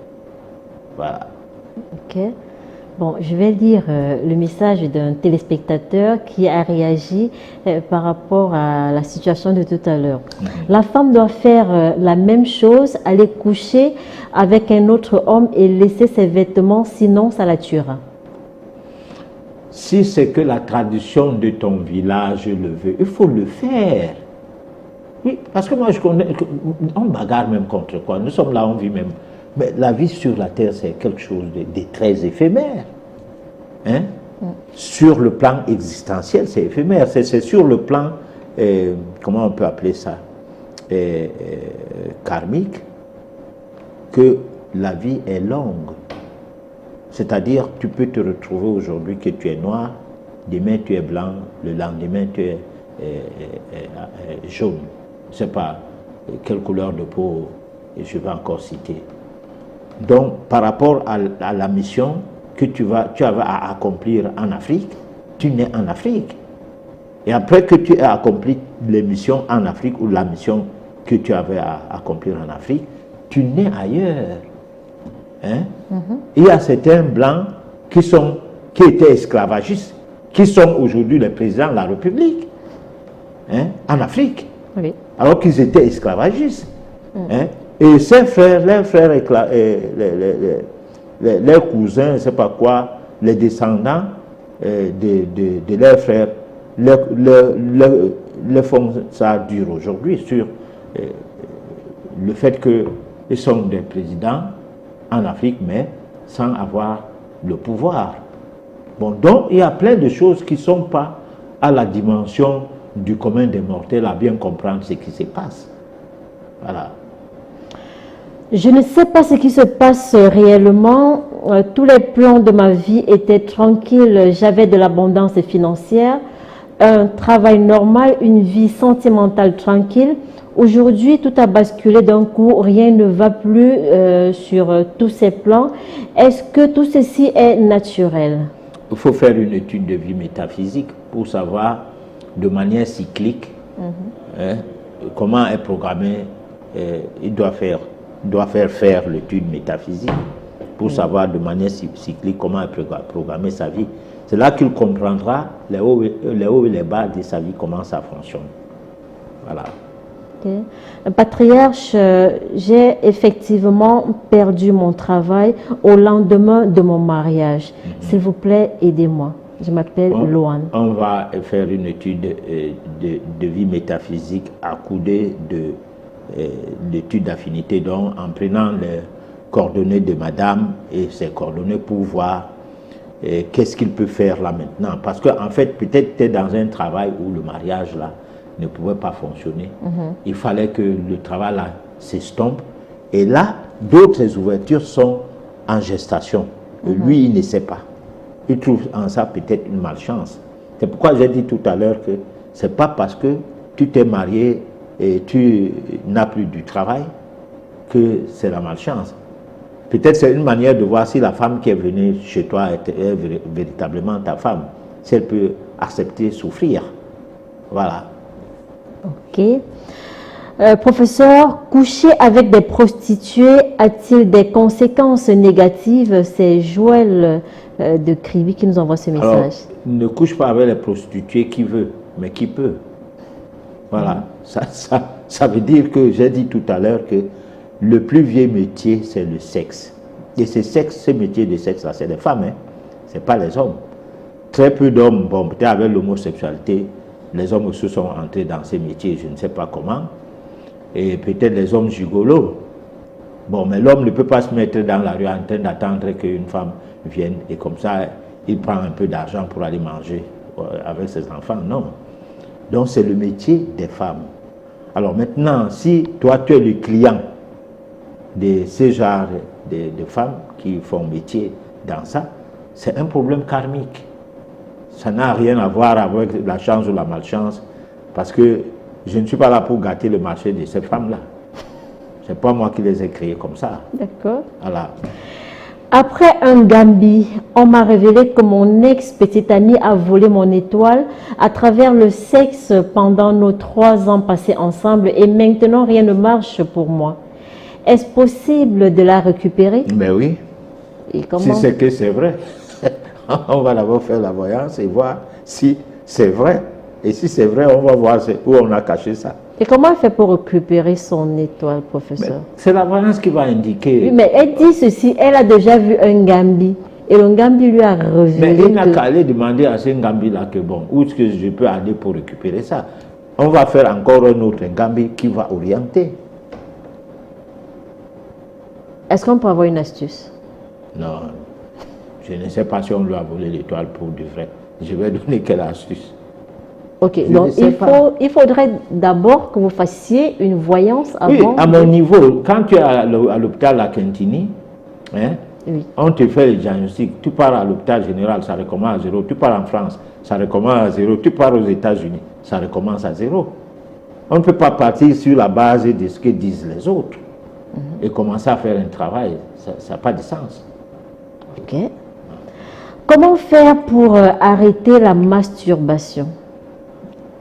Voilà. Ok. Bon, je vais lire le message d'un téléspectateur qui a réagi par rapport à la situation de tout à l'heure. La femme doit faire la même chose, aller coucher avec un autre homme et laisser ses vêtements, sinon ça la tuera. Si c'est que la tradition de ton village le veut, il faut le faire. Oui, parce que moi je connais, on bagarre même contre quoi. Nous sommes là, on vit même. Mais la vie sur la terre, c'est quelque chose de très éphémère. Hein? Sur le plan existentiel, c'est éphémère. C'est sur le plan, comment on peut appeler ça, karmique, que la vie est longue. C'est-à-dire, tu peux te retrouver aujourd'hui que tu es noir, demain tu es blanc, le lendemain tu es jaune. Je ne sais pas quelle couleur de peau je vais encore citer. Donc, par rapport à la mission que tu avais à accomplir en Afrique, tu nais en Afrique. Et après que tu aies accompli les missions en Afrique ou la mission que tu avais à accomplir en Afrique, tu nais ailleurs. Hein? Il y a certains blancs qui étaient esclavagistes, qui sont aujourd'hui les présidents de la République, hein, en Afrique, Oui. alors qu'ils étaient esclavagistes. Hein? Et ces frères, leurs cousins, je ne sais pas quoi, les descendants de leurs frères, le font ça dure aujourd'hui sur le fait qu'ils sont des présidents en Afrique, mais sans avoir le pouvoir. Bon, donc il y a plein de choses qui ne sont pas à la dimension du commun des mortels à bien comprendre ce qui se passe. Voilà. Je ne sais pas ce qui se passe réellement. Tous les plans de ma vie étaient tranquilles. J'avais de l'abondance financière, un travail normal, une vie sentimentale tranquille. Aujourd'hui, tout a basculé d'un coup, rien ne va plus sur tous ces plans. Est-ce que tout ceci est naturel? Il faut faire une étude de vie métaphysique pour savoir de manière cyclique hein, comment est programmé. Il doit faire l'étude métaphysique pour savoir de manière cyclique comment est programmé sa vie. C'est là qu'il comprendra les hauts et les bas de sa vie, comment ça fonctionne. Voilà. Okay. Patriarche, j'ai effectivement perdu mon travail au lendemain de mon mariage. S'il vous plaît, aidez-moi. Je m'appelle Loane. On va faire une étude de vie métaphysique accoudée d'études d'affinité, donc en prenant les coordonnées de madame et ses coordonnées pour voir qu'est-ce qu'il peut faire là maintenant. Parce qu'en fait, peut-être tu es dans un travail où le mariage là ne pouvait pas fonctionner. Il fallait que le travail là s'estompe. Et là, d'autres ouvertures sont en gestation. Et lui, il ne sait pas. Il trouve en ça peut-être une malchance. C'est pourquoi j'ai dit tout à l'heure que ce n'est pas parce que tu t'es marié et tu n'as plus du travail que c'est la malchance. Peut-être c'est une manière de voir si la femme qui est venue chez toi est véritablement ta femme, si elle peut accepter souffrir. Voilà. Ok. Professeur, coucher avec des prostituées a-t-il des conséquences négatives? C'est Joël de Kribi qui nous envoie ce message. Alors, ne couche pas avec les prostituées qui veut, mais qui peut. Voilà. Ça veut dire que j'ai dit tout à l'heure que le plus vieux métier, c'est le sexe. Et ce métier de sexe, là, c'est les femmes, hein? Ce n'est pas les hommes. Très peu d'hommes, bon, peut-être avec l'homosexualité, les hommes aussi sont entrés dans ces métiers, je ne sais pas comment. Et peut-être les hommes gigolos. Bon, mais l'homme ne peut pas se mettre dans la rue en train d'attendre qu'une femme vienne et comme ça, il prend un peu d'argent pour aller manger avec ses enfants. Non. Donc, c'est le métier des femmes. Alors maintenant, si toi, tu es le client de ce genre de femmes qui font métier dans ça, c'est un problème karmique. Ça n'a rien à voir avec la chance ou la malchance, parce que je ne suis pas là pour gâter le marché de ces femmes-là. Ce n'est pas moi qui les ai créées comme ça. D'accord. Voilà. Après un Gambi, on m'a révélé que mon ex-petite amie a volé mon étoile à travers le sexe pendant nos 3 ans passés ensemble et maintenant rien ne marche pour moi. Est-ce possible de la récupérer? Mais oui. Et comment? Si c'est que c'est vrai, on va d'abord faire la voyance et voir si c'est vrai. Et si c'est vrai, on va voir où on a caché ça. Et comment elle fait pour récupérer son étoile, professeur? C'est la voyance qui va indiquer. Oui, mais elle dit ceci, elle a déjà vu un Gambi. Et le Gambi lui a révélé. Mais il n'a qu'à aller demander à ce Gambi-là que bon, où est-ce que je peux aller pour récupérer ça? On va faire encore un autre Gambi qui va orienter. Est-ce qu'on peut avoir une astuce? Non, je ne sais pas si on lui a volé l'étoile pour du vrai. Je vais donner quelle astuce? Ok, Je donc ne il faudrait d'abord que vous fassiez une voyance avant. Oui, à mon niveau, quand tu es à l'hôpital La Quintini, hein, Oui. on te fait le diagnostic, tu pars à l'hôpital général, ça recommence à 0, tu pars en France, ça recommence à 0, tu pars aux États-Unis, ça recommence à 0. On ne peut pas partir sur la base de ce que disent les autres et commencer à faire un travail, ça n'a pas de sens. Ok. Comment faire pour arrêter la masturbation?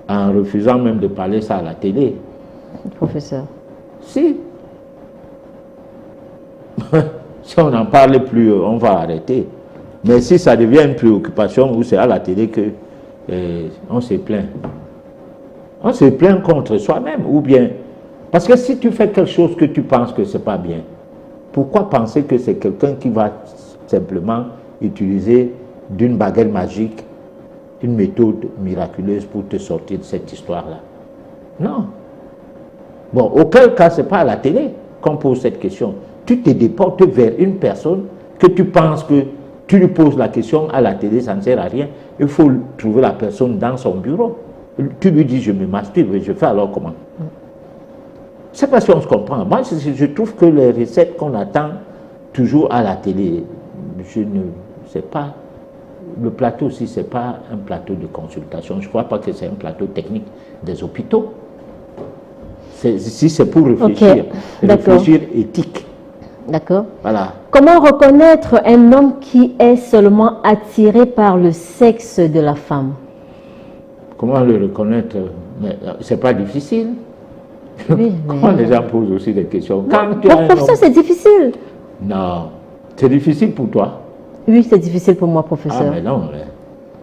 En refusant même de parler ça à la télé. Professeur. Si. Si on n'en parle plus, on va arrêter. Mais si ça devient une préoccupation où c'est à la télé que on se plaint. On se plaint contre soi-même ou bien... Parce que si tu fais quelque chose que tu penses que ce n'est pas bien, pourquoi penser que c'est quelqu'un qui va simplement utiliser d'une baguette magique une méthode miraculeuse pour te sortir de cette histoire-là? Non. Bon, auquel cas, ce n'est pas à la télé qu'on pose cette question. Tu te déportes vers une personne que tu penses que tu lui poses la question à la télé, ça ne sert à rien. Il faut trouver la personne dans son bureau. Tu lui dis, je me masturbe, je fais alors comment? C'est parce qu'on se comprend. Moi, je trouve que les recettes qu'on attend toujours à la télé, je ne sais pas. Le plateau aussi, ce n'est pas un plateau de consultation. Je ne crois pas que c'est un plateau technique des hôpitaux. Si c'est pour réfléchir, d'accord. réfléchir éthique. D'accord. Voilà. Comment reconnaître un homme qui est seulement attiré par le sexe de la femme? Comment le reconnaître? C'est pas difficile. Oui, Comment les gens posent aussi des questions? Quand tu as un Professeur, homme- c'est difficile. Non, c'est difficile pour toi. Oui, c'est difficile pour moi, Ah, professeur. mais non.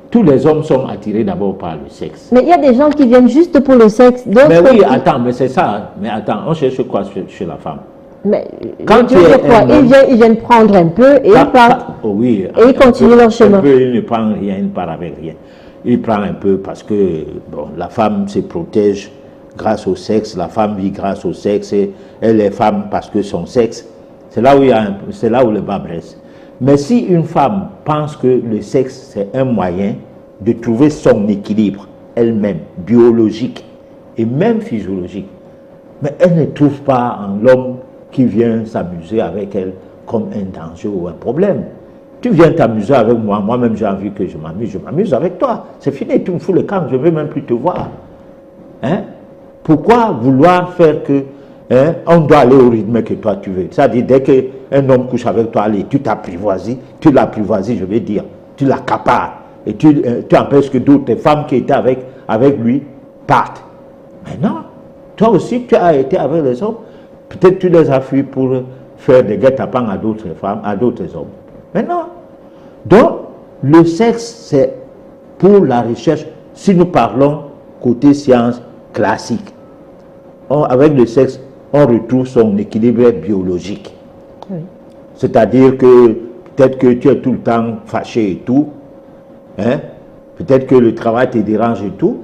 Tous les hommes sont attirés d'abord par le sexe. Mais il y a des gens qui viennent juste pour le sexe. Mais oui, attends, mais c'est ça. Hein. Mais attends, on cherche quoi chez la femme? Mais Quand Dieu tu es dit quoi? un homme- Ils viennent prendre un peu et ils partent. Oh oui. Et ils continuent leur chemin. Un peu, il ne prend rien, il ne part avec rien. Il prend un peu parce que bon, la femme se protège grâce au sexe, la femme vit grâce au sexe, et elle est femme parce que son sexe, c'est là où c'est là où le bas blesse. Mais si une femme pense que le sexe c'est un moyen de trouver son équilibre elle-même, biologique et même physiologique, mais elle ne trouve pas en l'homme qui vient s'amuser avec elle comme un danger ou un problème. Tu viens t'amuser avec moi, moi-même j'ai envie que je m'amuse avec toi. C'est fini, tu me fous le camp, je ne veux même plus te voir. Hein? Pourquoi vouloir faire que on doit aller au rythme que toi tu veux? C'est-à-dire dès qu'un homme couche avec toi, allez, tu l'apprivoisis, je veux dire, tu l'accapares et tu empêches que d'autres femmes qui étaient avec lui partent. Mais non, toi aussi tu as été avec les hommes, peut-être tu les as fui pour faire des guet-apens à d'autres femmes, à d'autres hommes. Mais non. Donc, le sexe, c'est pour la recherche, si nous parlons côté science classique. Avec le sexe, on retrouve son équilibre biologique. Oui. C'est-à-dire que peut-être que tu es tout le temps fâché et tout, hein? Peut-être que le travail te dérange et tout.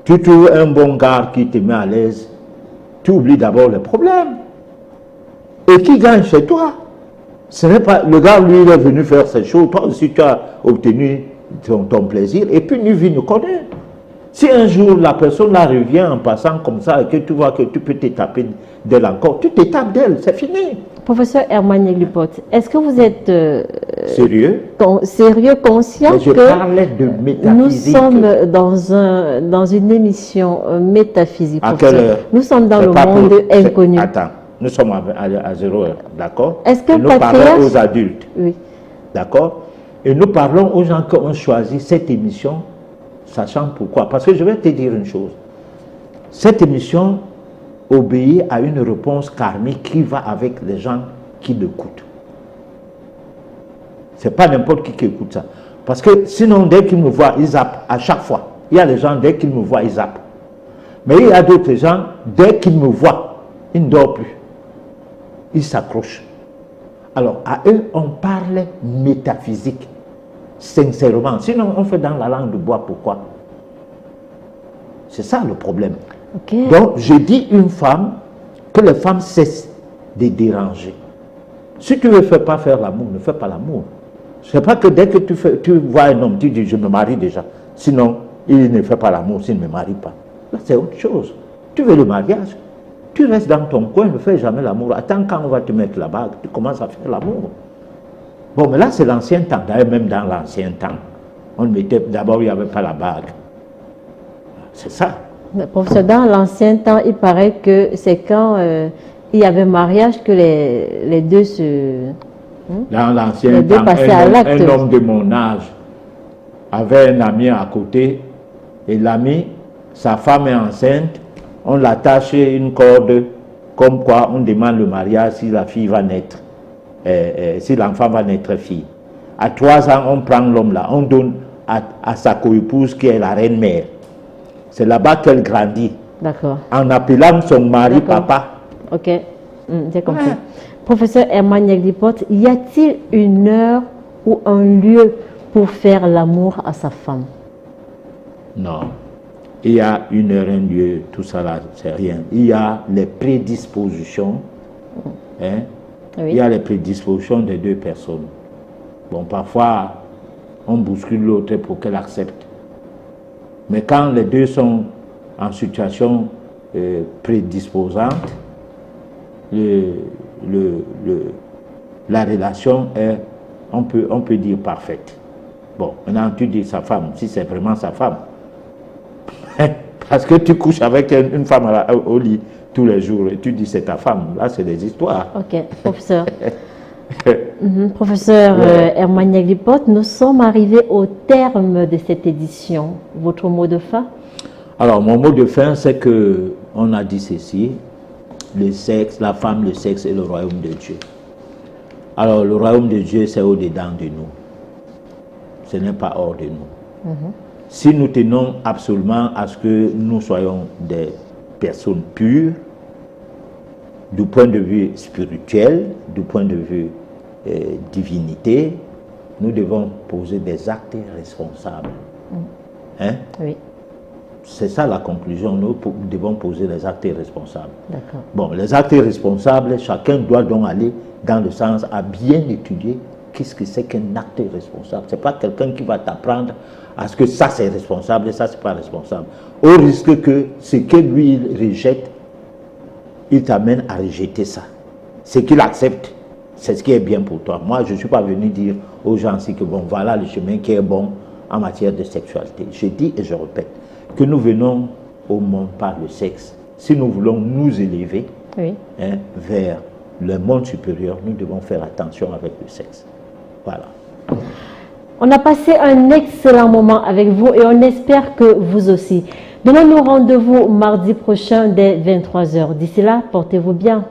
Tu trouves un bon gars qui te met à l'aise, tu oublies d'abord le problème. Et qui gagne chez toi? Ce n'est pas le gars, lui, il est venu faire ses choses. Toi aussi, tu as obtenu ton plaisir. Et puis, lui nous connaît. Si un jour, la personne là revient en passant comme ça et que tu vois que tu peux te taper d'elle encore, tu te tapes d'elle, c'est fini. Professeur Herman Neglipote, est-ce que vous êtes sérieux, conscient mais je parlais de métaphysique. Nous sommes dans une émission métaphysique. À quelle heure? Nous sommes dans le monde inconnu. Attends. Nous sommes à 0 heure, d'accord? Est-ce que nous parlons aux adultes, oui. D'accord? Et nous parlons aux gens qui ont choisi cette émission, sachant pourquoi. Parce que je vais te dire une chose. Cette émission obéit à une réponse karmique qui va avec les gens qui l'écoutent. Ce n'est pas n'importe qui écoute ça. Parce que sinon, dès qu'ils me voient, ils zappent à chaque fois. Il y a des gens, dès qu'ils me voient, ils zappent. Mais il y a d'autres gens, dès qu'ils me voient, ils ne dorment plus. Ils s'accrochent. Alors, à eux, on parle métaphysique, sincèrement. Sinon, on fait dans la langue de bois, pourquoi? C'est ça le problème. Okay. Donc, je dis une femme, que les femmes cessent de déranger. Si tu ne veux pas faire l'amour, ne fais pas l'amour. Ce n'est pas que dès que tu vois un homme, tu dis, je me marie déjà. Sinon, il ne fait pas l'amour s'il ne me marie pas. Là, c'est autre chose. Tu veux le mariage? Tu restes dans ton coin, ne fais jamais l'amour. Attends quand on va te mettre la bague, tu commences à faire l'amour. Bon, mais là, c'est l'ancien temps. D'ailleurs, même dans l'ancien temps, on mettait, d'abord, il n'y avait pas la bague. C'est ça. Mais professeur, dans l'ancien temps, il paraît que c'est quand il y avait mariage que les deux se... Dans l'ancien temps, un homme de mon âge avait un ami à côté, et l'ami, sa femme est enceinte, on l'attache une corde, comme quoi on demande le mariage si la fille va naître, si l'enfant va naître fille. À 3 ans, on prend l'homme là, on donne à sa coépouse qui est la reine-mère. C'est là-bas qu'elle grandit. D'accord. En appelant son mari papa. Ok, j'ai compris. Ouais. Professeur Herman Neglipote, y a-t-il une heure ou un lieu pour faire l'amour à sa femme? Non. Il y a une heure, un lieu, tout ça là, c'est rien. Il y a les prédispositions. Hein? Oui. Il y a les prédispositions des deux personnes. Bon, parfois, on bouscule l'autre pour qu'elle accepte. Mais quand les deux sont en situation prédisposante, la relation est, on peut dire, parfaite. Bon, maintenant tu dis sa femme, si c'est vraiment sa femme. Parce que tu couches avec une femme au lit, tous les jours et tu dis c'est ta femme, là c'est des histoires. Ok, professeur. Professeur Hermania Glipote, nous sommes arrivés au terme de cette édition. Votre mot de fin? Alors, mon mot de fin, c'est que on a dit ceci, le sexe, la femme, le sexe et le royaume de Dieu. Alors, le royaume de Dieu, c'est au-dedans de nous. Ce n'est pas hors de nous. Si nous tenons absolument à ce que nous soyons des personnes pures, du point de vue spirituel, du point de vue divinité, nous devons poser des actes responsables. Hein? Oui. C'est ça la conclusion, nous devons poser des actes responsables. D'accord. Bon, les actes responsables, chacun doit donc aller dans le sens à bien étudier qu'est-ce que c'est qu'un acte responsable. Ce n'est pas quelqu'un qui va t'apprendre à ce que ça c'est responsable et ça c'est pas responsable. Au risque que ce que lui il rejette, il t'amène à rejeter ça. Ce qu'il accepte, c'est ce qui est bien pour toi. Moi, je ne suis pas venu dire aux gens aussi que bon, voilà le chemin qui est bon en matière de sexualité. Je dis et je répète que nous venons au monde par le sexe. Si nous voulons nous élever vers le monde supérieur, nous devons faire attention avec le sexe. Voilà. On a passé un excellent moment avec vous et on espère que vous aussi. Donnons-nous rendez-vous mardi prochain dès 23h. D'ici là, portez-vous bien.